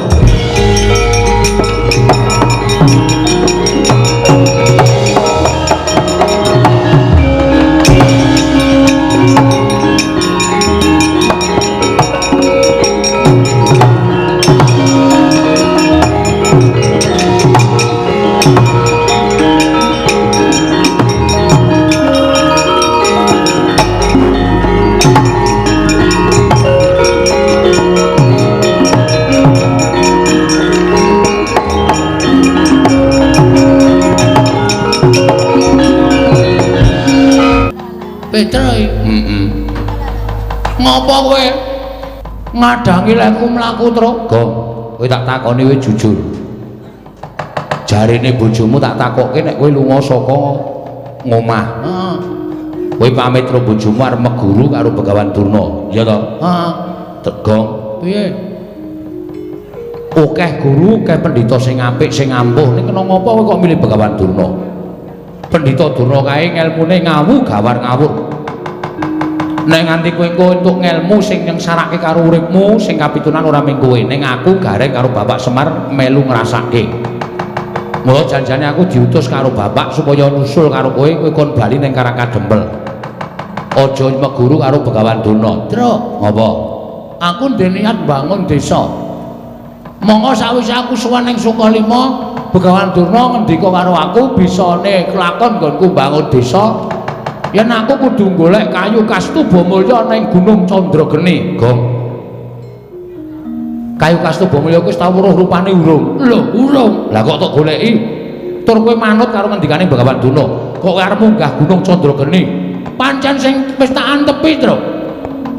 Petra iki. Heeh. Ngopo kowe ngadangi lekku mlaku terus? Gong, kowe tak takoni kowe jujur. Jarine bojomu tak takokke nek kowe lunga saka ngomah. Heeh. Kowe pamit karo bojomu arep meguru karo Begawan Durna, ya to? Heeh. Gong. Piye? Akeh guru, akeh pendhita sing apik, sing ampuh. Ning kena ngopo kowe kok milih Begawan Durna? Pendhita Durna kae ngelmune ngawu gawar ngawur. Nek nganti kowe engko entuk ngelmu sing nyengsarake karo uripmu, sing kapitunan ora mung kowe. Ning aku gareng karo Bapak Semar melu ngrasake. Mula janjane aku diutus karo Bapak supaya nusul karo kowe kon bali ning Karangkadempel. Aja meguru karo Begawan Durna. Truk, Ngopo? aku ndek niat bangun desa. Monggo sawise aku suwan ning Sukalima, Begawan Durna ngendika karo aku bisane kelakon nggonku bangun desa. Yen aku kudu golek kayu Kastubamulya ning Gunung Candrageni. Gong. Kayu Kastubamulya kuwi tau weruh rupane urung. Lho, urung. Lah kok tok goleki? Tur kowe manut karo ngendikane Begawan Durna. Kok arep munggah Gunung Candrageni? Pancen sing wis tak antepi, Tru.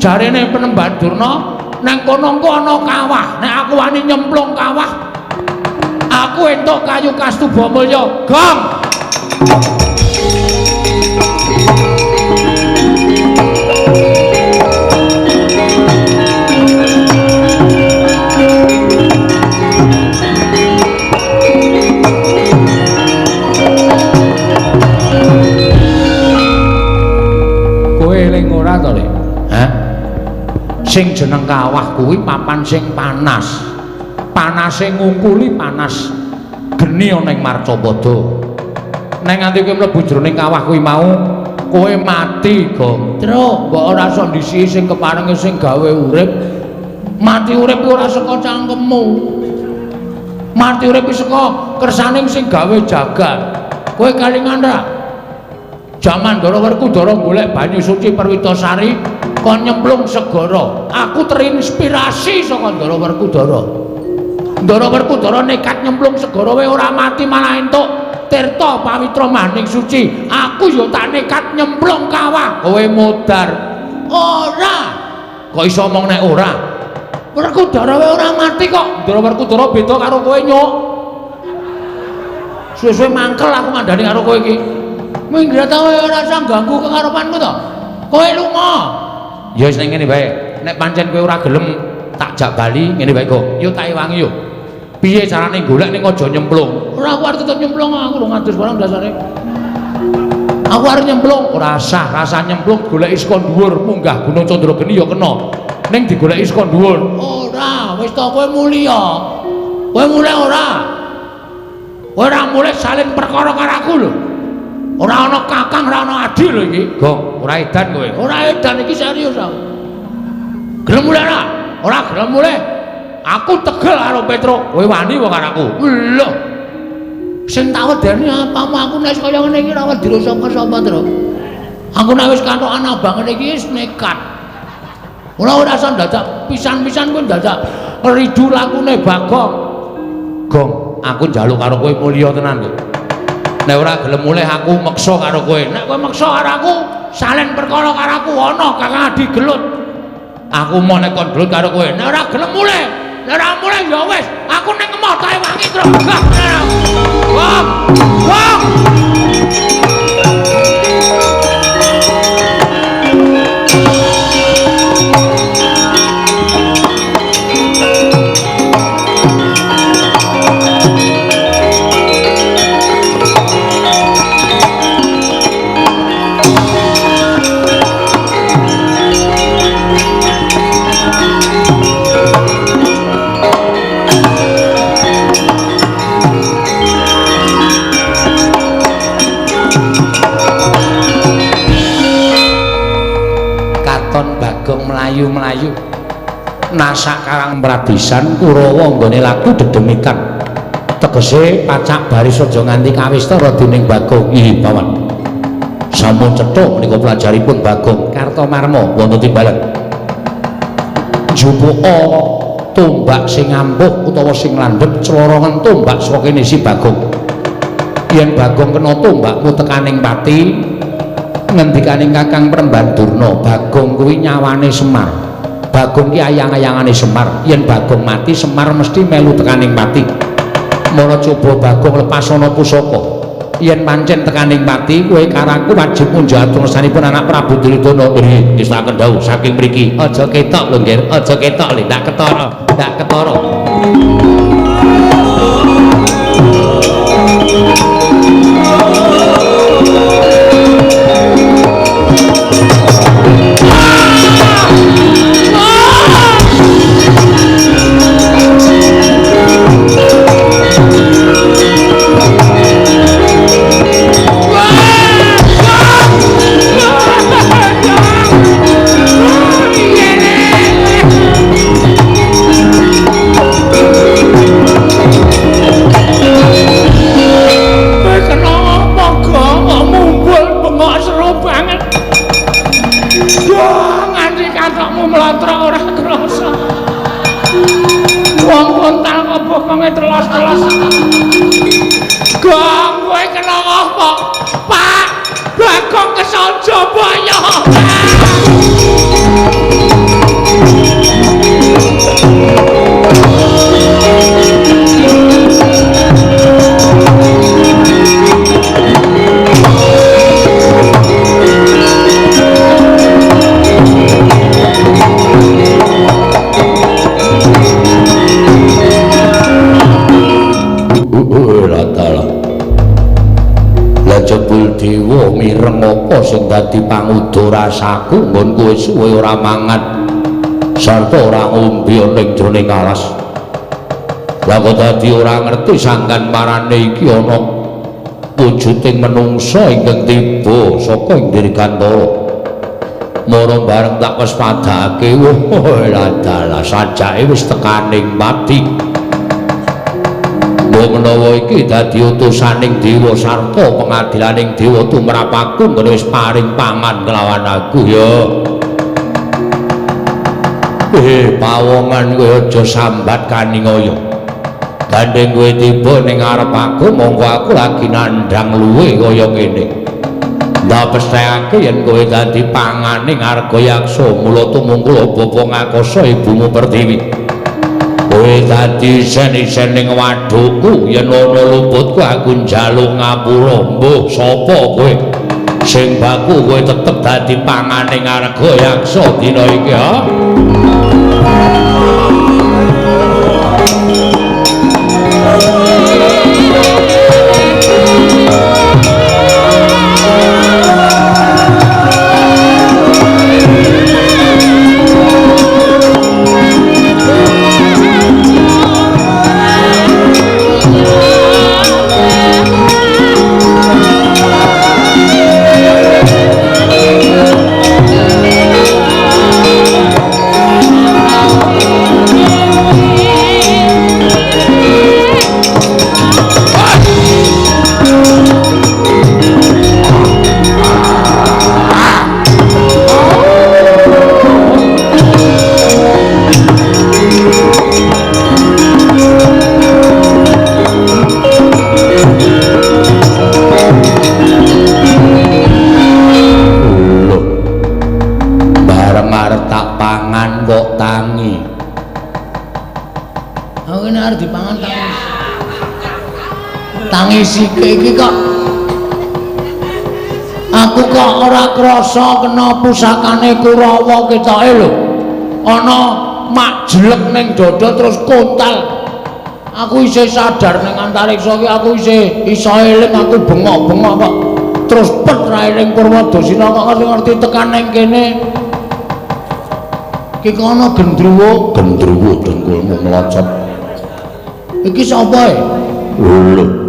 Jarene Penemban Durna nang kono engko ana kawah. Nek aku wani nyemplung kawah, aku entuk kayu Kastubamulya. Gong. Kowe eling ora to, Le? Hah? Sing jeneng kawah kuwi papan sing panas. Panase ngungkuli panas geni ana ing Marcapada. Nek nganti kowe mlebu jroning kawah kuwi mau, kowe mati, Gong. Truk, mbok ora iso ndisi sing keparenge sing gawe urip. Mati urip ora saka cangkemmu. Mati urip saka kersane sing gawe jagat. Kowe kalingan ra? Jaman Ndara Werkudara golek banyu suci Perwitasari kon nyemplung segara. Aku terinspirasi saka Ndara Werkudara. Ndara Werkudara nekat nyemplung segara wae ora mati malah entuk tirta pawitra maning suci. Aku ya tak nekat nyemplung kawah. Kowe modar. Ora. Kok iso omong nek ora? Werkudara wae ora mati kok. Ndara Werkudara beda karo kowe, Nyuk. Suwe-suwe mangkel aku ngandani karo kowe iki. Minggir ta kowe ora usah ganggu kekarepanku to. Kowe lunga. Ya wis ngene bae. Nek pancen kowe ora gelem tak jak bali ngene bae kok. Yo tak ewangi yo. Piye carane golek ning aja nyemplung? Ora aku arep tetep nyemplung, aku lho ngadus barang dasare. Aku arep nyemplung, Ora sah rasa nyemplung goleki saka dhuwur munggah Gunung Candrageni ya kena. Ning digoleki saka dhuwur. ora, wis to kowe mulya. Kowe mulih ora? Kowe ora mulih salin perkara karo aku lho. Ora ana kakang, ora ana adi lho iki. Gong, ora edan kowe. Ora edan iki serius aku. Gelem mulih ora? Ora gelem mulih. Aku tegel karo Petro. Kowe wani wae karo aku. Lho. Sing tak wedeni apamu aku nek kaya ngene iki ora wedi sapa-sapa, Tru. Aku nek wis katokan abang ngene iki wis nekat. Ora iso dadak pisan-pisan kowe dadak ridu lakune Bagong. Gong, aku njaluk karo kowe mulya tenan kowe. Nek ora gelem mulih aku meksa karo kowe. Nek kowe maksa karo aku, salin perkara karo aku ana Kakang Adi gelut. Aku mau nek kon gelut karo kowe. Nek ora gelem mulih, nek ora mulih ya wis, aku ning emoh tae wangi, Tru. Wong, wong. Bagong melayu-melayu nasak karang prabisan Kurawa nggone laku dedemikan tegese pacak baris aja nganti kawistara dening Bagong. Ih Pawan sampun cethuk menika pelajaripun Bagong Kartomarma wonten timbalan jupuka tombak sing ampuh utawa sing landhep clorongan tombak saka kene si Bagong. Yen Bagong kena tombakmu tekaning pati ngendikaning Kakang Prembandurna, Bagong kuwi nyawane Semar. Bagong ki ayang-ayangane Semar. Yen Bagong mati, Semar mesti melu tekaning pati. Mara coba Bagong lepasana pusaka. Yen pancen tekaning pati, kowe karaku wajib munjat tungsanipun anak Prabu Duryudana. Nggih, isaken dawuh saking mriki. Aja ketok lho, Nggih. Aja ketok lho, ndak ketara. Ndak ketara. Telas-telas. Gong kowe kena apa? Pak, Bagong kesaja baya. Jebul dewa mireng apa sing dadi pangudha rasaku nggon kowe suwe ora mangan sarta ora ngombe ning jroning alas. Lah kok dadi ora ngerti sangkan marane iki ana wujuding menungsa ingkang tiba saka ing Dirgantara. Mara bareng tak wis padhake, lha dalah sajake wis tekaning mati. Menawa iki dadi utusaning dewa sarta pengadilaning dewa tumrapaku ngene wis paring paman kelawan aku ya. Pawongan kowe aja sambat kaningaya. Gandeng kowe tiba ning arep aku monggo aku lagi nandhang luwe kaya ngene. Ndak pesthekake yen kowe dadi panganing Argayaksa mula tumungkul bapa ngakasa ibumu Pertiwi. Kowe dadi isen-isen ning wadukku yen ana luputku aku njaluk ngapura. Mbuh sapa kowe? Sing baku kowe tetep dadi panganing Argayaksa dina iki ha. Tangisike iki kok aku kok ora krasa kena pusakane Kurawa ketoke lho. Ana mak jelek ning dada terus kontal. Aku isih sadar ning antariksa iki aku isih iso eling aku bengok-bengok kok. Terus pet ra eling Purwadasina kok ngerti tekan ning kene. Iki kono gendruwo dengkulmu melocot. Iki sapa e? Lho.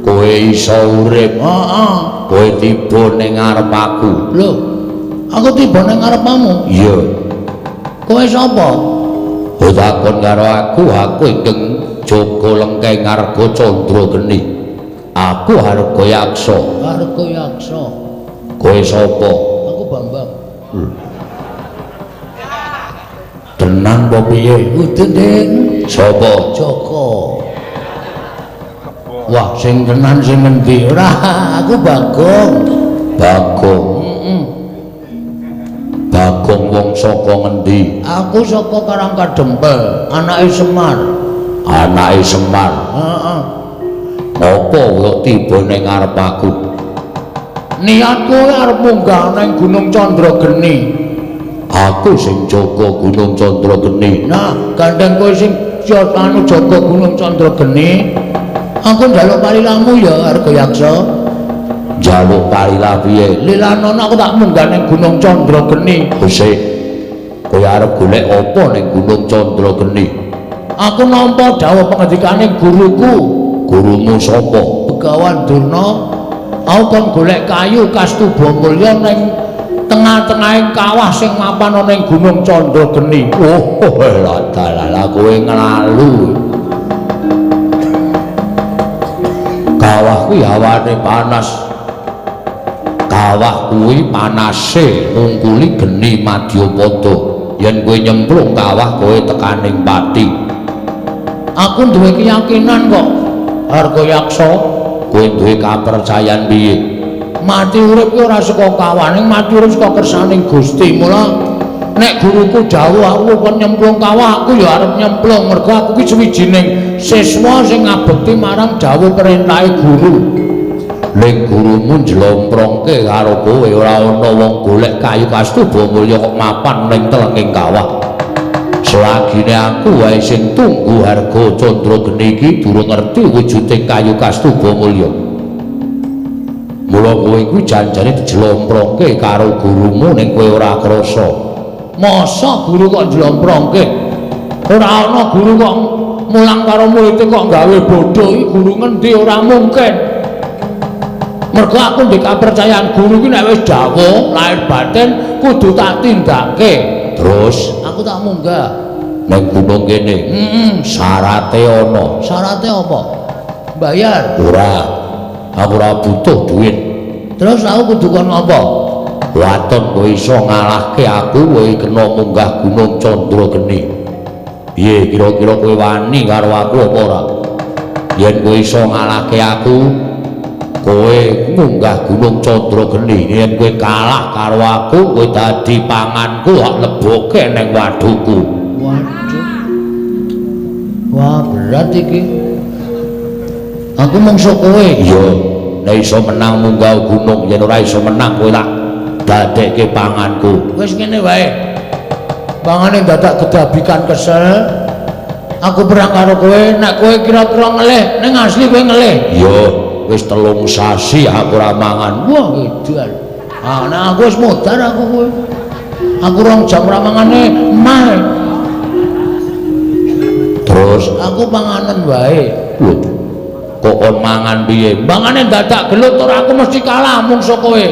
Kowe iso urip, kowe tiba ning ngarep aku. Lho, aku tiba ning ngarepmu? Iya. Kowe sapa? Takon karo aku ingkang jaga lengkeng Arga Candrageni. Aku Argayaksa. Argayaksa. Kowe sapa? Aku Bambang. Tenan apa piye? Udan, Den. Sapa? Joko. Wah, sing tenan sing endi? Ora, aku Bagong. Bagong. Aku saka Karangkadempel, anake Semar. Anake Semar. Heeh. Apa kok tiba ning ngarep aku? Niatku arep munggah ning Gunung Candrageni. Aku sing jaga Gunung Candrageni. Nah, gandeng kowe sing jaga Gunung Candrageni. Aku njaluk parilamu ya Argayaksa. Njaluk parilah piye? Lilanono aku tak munggah ning Gunung Candrageni. Sik. Kowe arep golek apa ning Gunung Candrageni? Aku nampa dawuh pangendikane guruku. Gurumu sapa? Begawan Durna. Aku kon golek kayu Kastuba Mulya ning tengah-tengahing kawah sing mapan ana ning Gunung Candrageni. Oh, lah kowe nglalu. Kawah kuwi hawane panas. Kawah kuwi panase ngungkuli geni Madyapada. Yen kowe nyemplung kawah kowe tekaning pati. Aku duwe keyakinan kok, Argayaksa. Kowe duwe kapercayan piye? Mati urip ki ora saka kawaning, mati urip saka kersaning Gusti. Mula nek guruku dawuh aku kon nyemplung kawah, aku ya arep nyemplung mergo aku ki suwijining siswa sing ngabekti marang dawuh perintahe guru. Ning gurumu njlomprongke karo kowe ora ana wong golek kayu Kastuba Mulya kok mapan ning telenging kawah. Selagine aku wae sing tunggu harga Candrageni iki durung ngerti wujuding kayu Kastuba Mulya. Mula kowe kuwi janjane dijlomprongke karo gurumu ning kowe ora krasa. Masa guru kok njlomprongke? Ora ana guru kok mulang karo murid kok gawe bodho iki guru ngendi ora mungkin. Mergo aku ndek kapercayaan guru ki nek wis dawuh lahir batin kudu tak tindakke. Terus Aku tak munggah ning gunung kene. Syarate ana. Syarate apa? Bayar. Ora. Aku ora butuh duit. Terus aku kudu kon apa? Waton kowe iso ngalahke aku kowe kena munggah Gunung Candrageni. Piye kira-kira kowe wani karo aku apa ora? Yen kowe iso ngalahke aku, kowe munggah Gunung Candrageni. Yen kowe kalah karo aku, kowe dadi panganku tak leboke ning wadhuku. Waduh. Wah, berat iki. Aku mungsuh kowe. Iya, nek iso menang munggah gunung, yen ora iso menang kowe tak dadekke panganku. Wis ngene wae. Pangane dadak gedabikan kesel. Aku perang karo kowe, nek kowe kira-kira ngelih, ning asli kowe ngelih. Iya, wis 3 sasi aku ora mangan. Wah, edan. Ah, nek aku wis modar aku kowe. Aku 2 jam ora mangane mah. Terus Aku panganan wae. lho, kok kon mangan piye? Mangane dadak gelut ora aku mesti kalah mungsuh kowe.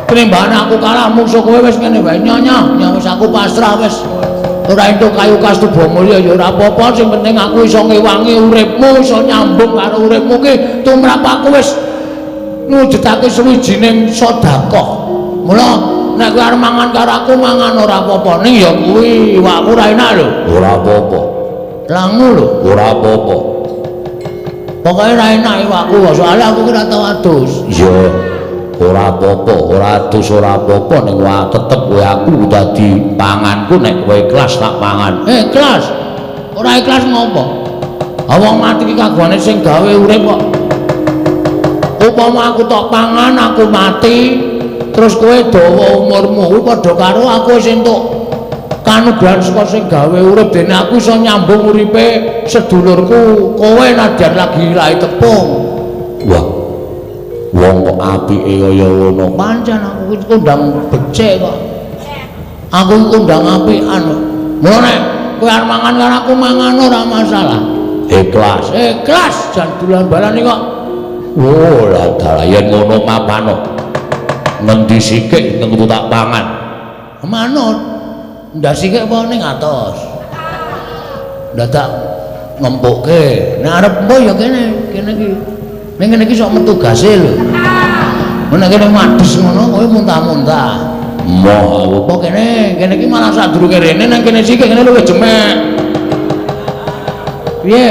Penimbangan aku kalah mungsuh kowe wis ngene wae nyonya, wis aku pasrah wis. Ora entuk kayu Kastuba Mulya ya ora apa-apa, sing penting aku iso ngewangi uripmu, iso nyambung karo uripmu ki tumrap aku wis ngujudake suwijining sedekah. Mula nek kowe arep mangan karo aku mangan ora apa-apa, ning ya kuwi iwakku ora enak lho. Ora apa-apa. Langu lho. Ora apa-apa. Pokoke ora enak iwakku, soalnya aku ki ora tau adus. Iya. Ora apa-apa, ora adus ora apa-apa ning wae tetep kowe aku dadi panganku nek kowe ikhlas tak pangan. Ikhlas. Ora ikhlas ngopo? Wong mati ki kagungane sing gawe urip kok. Upama aku tok pangan, aku mati, terus kowe dawa umurmu kuwi padha karo aku wis entuk kanugrahan saka sing gawe urip dene aku iso nyambung uripe sedulurku, kowe nadyan lagi lahi tepung. Wah. Wong kok apike kaya ngono. Pancen aku iki kondang becik kok. Aku kondang apikan. Mula nek kowe arep mangan karo aku mangan ora masalah. Ikhlas. Ikhlas jan dolan-balane kok. Oh, lah dalah yen ngono mapano. Ngendi sikik kudu tak pangan. Manut. Ndak sikik apa ning atos. Dadak ngempukke. Nek arep empo ya kene iki. Ning kene iki sok metu gase lho. Nek kene madhes ngono kowe muntah-muntah. Moh aku Apa kene iki malah sadurunge rene nang kene sikik kene luwih jemek. Piye?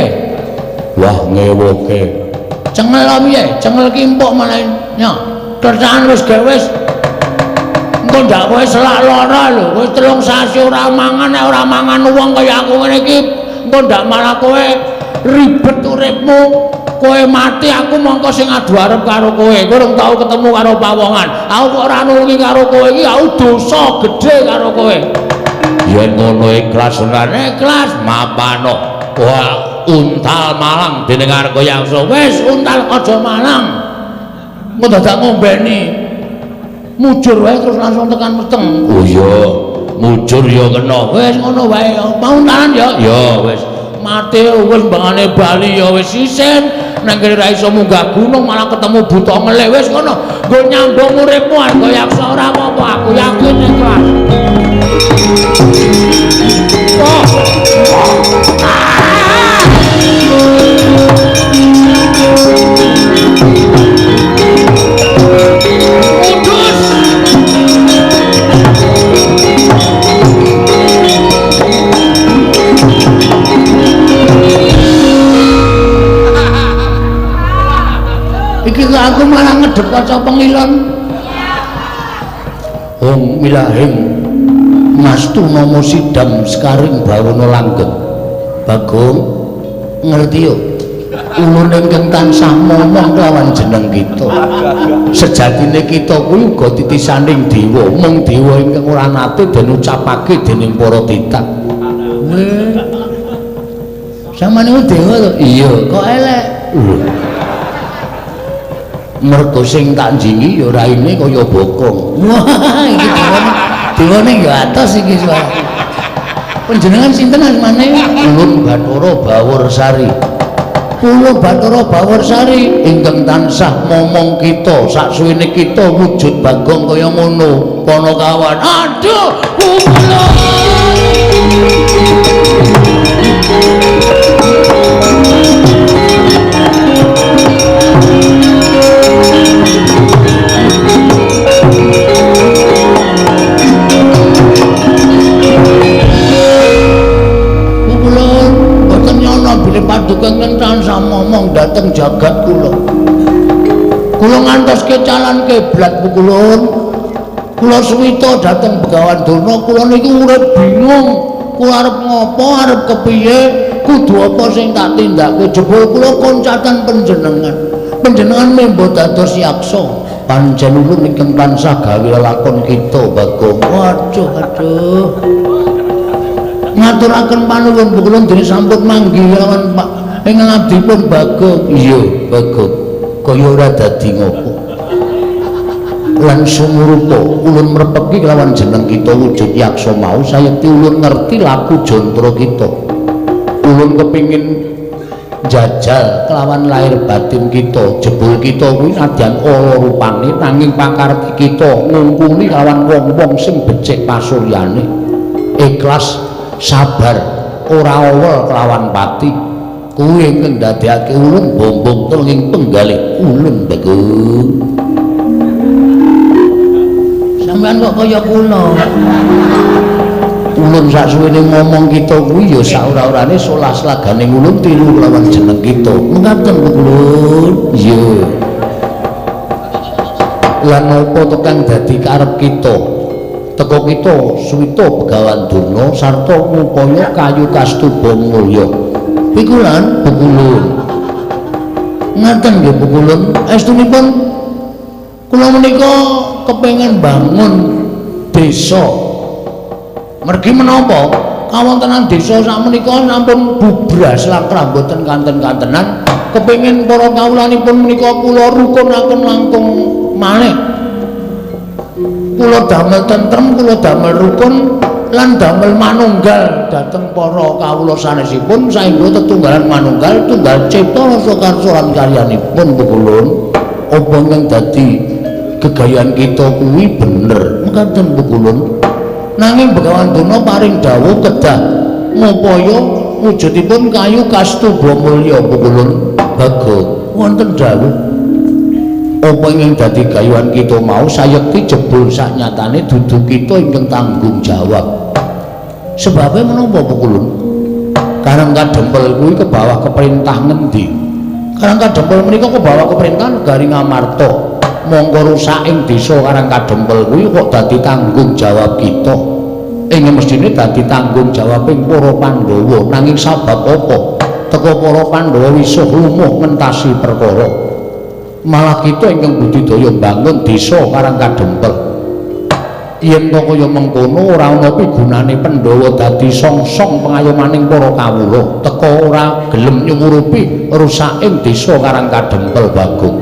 wah ngewoke. Cengel piye? Cengel ki empuk malah nyok. Kerjaan wis gawe wis. Kok ndak kowe selak lara lho, wis 3 sasi ora mangan, nek ora mangan wong kaya aku ngene iki, engko ndak malah kowe ribet uripmu. Kowe mati aku mongko sing adu arep karo kowe. Kowe urung tau ketemu karo pawongan. Aku kok ora nulungi karo kowe iki, aku dosa gedhe karo kowe. Yen ngono ikhlas tenan, ikhlas mapano. Wah, untal malang dening Arga Yaksa. Wis untal aja malang. Engko dadak ngombeni. Mujur wae terus langsung tekan meteng. Oh iya, mujur ya kena. Wis ngono wae. Mau untalan ya? Ya wis. Mati wis mbangane bali ya wis isin. Nang kene ra iso munggah gunung malah ketemu buta ngelik. Wis ngono. Nggo nyambung uripmu Arga Yaksa ora apa-apa. Aku yakin ikhlas. Iki aku malah ngedep kaca pengilon. Hong milahing Mastu nomo sidam sekaring bawono langgeng. Bagong ngerti yo. Ulun ingkang tansah momong kelawan jeneng kita. Sejatine kita kuwi uga titisaning dewa, mung dewa ingkang ora nate den ucapake dening para titah. Weh. Samane dewa to? Iya, kok elek. Mergo sing tak jingi ya raine kaya bokong. Wah, iki dewane ya atos iki suara. Panjenengan sinten asmane? Ulun Bathara Bawarsari. Ulun Bathara Bawarsari ingkang tansah momong kita saksuwene kita wujud Bagong kaya ngono. Kono kawan. Aduh, kula. Paduka ingkang tansah momong dhateng jagat kula. Kula ngantoske calon kiblat Kulun. Kula suwita dhateng Begawan Durna, kula niki urip bingung. Kula arep ngopo, arep kepiye, kudu apa sing tak tindakake. Jebul kula koncatan panjenengan. Panjenengan membo dados yaksa. Pancen ulun ingkang tansah gawe lakon kita Bagong. Waduh, aduh. Ngaturaken panuwun Kulun dene sampun manggih lawan Pak ingkang abdipun Bagong. Iya, Bagong. Kaya ora dadi ngopo. Lan sumurupa ulun mrepeki lawan jeneng kita wujud yaksa mau sayekti ulun ngerti laku jantra kita. Ulun kepingin jajal kelawan lahir batin kita. Jebul kita kuwi nadyan ala rupane nanging pakarti kita ngungkuli lawan wong-wong sing becik pasuryane. Ikhlas sabar ora awel kelawan pati kuwi ingkang ndadekake ulun bombong telenging penggalih ulun Bagong. Sampeyan kok kaya kula. Ulun saksuwene ngomong kita kuwi ya saora-orane solas lagane ulun tiru kelawan jeneng kita. Mengkaten ulun. Iya. Lan apa tekan dadi karep kita? Teko kita suwita Begawan Durna sarta ngupaya kayu kastuba mulya. Pikulan Kulun. Ngaten nggih Kulun, estunipun kula menika kepengin bangun desa. Mergi menapa kawontenan desa sakmenika sampun bubras lakra mboten kanten-kantenan. Kepengin para kawulanipun menika kula rukunaken langkung malih. Kula damel tentrem, kula damel rukun lan damel manunggal dhateng para kawula sanesipun saengga tetunggalan manunggal tunggal cipta rasa karsa lan karyanipun Kulun. Apa ingkang dadi gegayan kita kuwi bener mekaten Kulun. Nanging Begawan Durna paring dawuh kedah ngupaya wujudipun kayu kastuba mulya Kulun. Bagong wonten dawuh apa ingkang dadi gayuhan kita mau sayekti jebul saknyatane dudu kita ingkang tanggung jawab. Sebabnya menapa Kulun? Karang Kadempel kuwi ke bawah keperintah ngendi? Karang Kadempel menika ke bawah keperintah Negari Ngamarta. monggo rusak ing desa Karangkadempel kuwi kok dadi tanggung jawab kita. Ing mestine dadi tanggung jawab ing para Pandhawa, nanging sabab apa? Teka para Pandhawa wisuh lumuh ngentasi perkara. Malah kita ingkang budidaya mbangun desa Karangkadempel. Yen to kaya mengkono ora ana pigunane Pandhawa dadi songsong pengayomaning para kawula, teka ora gelem nyumurupi rusak ing desa Karangkadempel Bagong.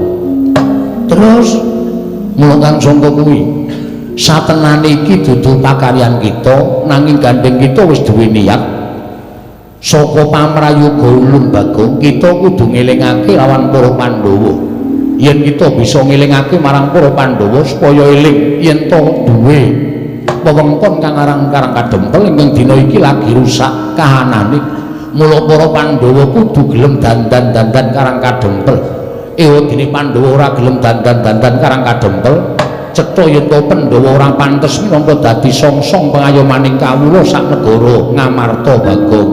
Terus mula kang sangka kuwi satenane iki dudu pakaryan kita, nanging gandeng kita wis duwe niat saka pamrayoga ulun Bagong. Kita kudu ngelingake lawan para Pandhawa. Yen kita bisa ngelingake marang para Pandhawa supaya eling yen to duwe wewengkon kang aran Karangkadempel ingkang dina iki lagi rusak kahanane. Mula para Pandhawa kudu gelem dandan-dandan Karangkadempel. Ewadene Pandhawa ora gelem dandan-dandan Karangkadempel, cetha yen to Pandhawa ora pantes minangka dadi songsong pengayomaning kawula sak negara Ngamarta Bagong.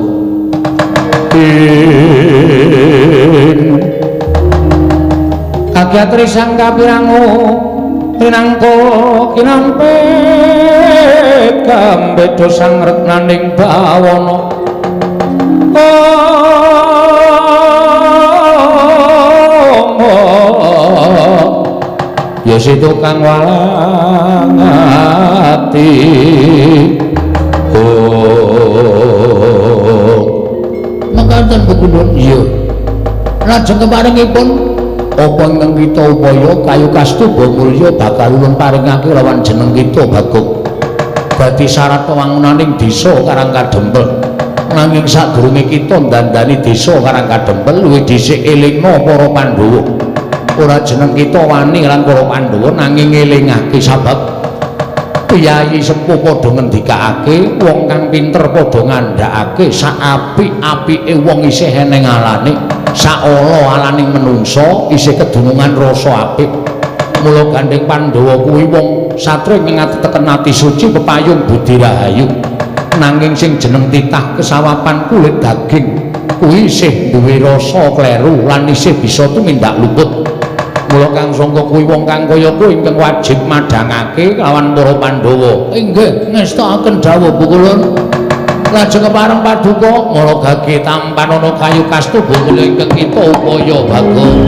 Kagyatri sang kapirango rinangka kinampe gambedo sang retnaning bawana ya situ kang walang ati mangkaten begundun iya lajeng keparingipun apa ingkang kita upaya kayu kastuba mulya bakal ulun paringake lawan jeneng kita Bagong dadi syarat wangunaning desa Karangkadempel. Nanging sadurunge kita ndandani desa Karangkadempel luwih dhisik elingna para Pandhawa. Ora jeneng kita wani lan para Pandhawa nanging ngelingake sabab piyayi sepuh padha ngendikake wong kang pinter padha ngandhakake sak apik-apike wong isih eneng alane. Saala alaning menungsa isih kedunungan rasa apik. Mula gandeng Pandhawa kuwi wong satria ing ngateken ati suci pepayung budi rahayu. Nanging sing jeneng titah kesawapan kulit daging kuwi isih duwe rasa kleru lan isih bisa tumindak luput. Mula kang sangka kuwi wong kang kaya kuwi ingkang wajib madhangake lawan para Pandhawa. Inggih ngestakaken dawuh pukulun. Lajeng kepareng paduka mala gage tampan ana kayu kastuba mulya ingkang kita upaya Bagong.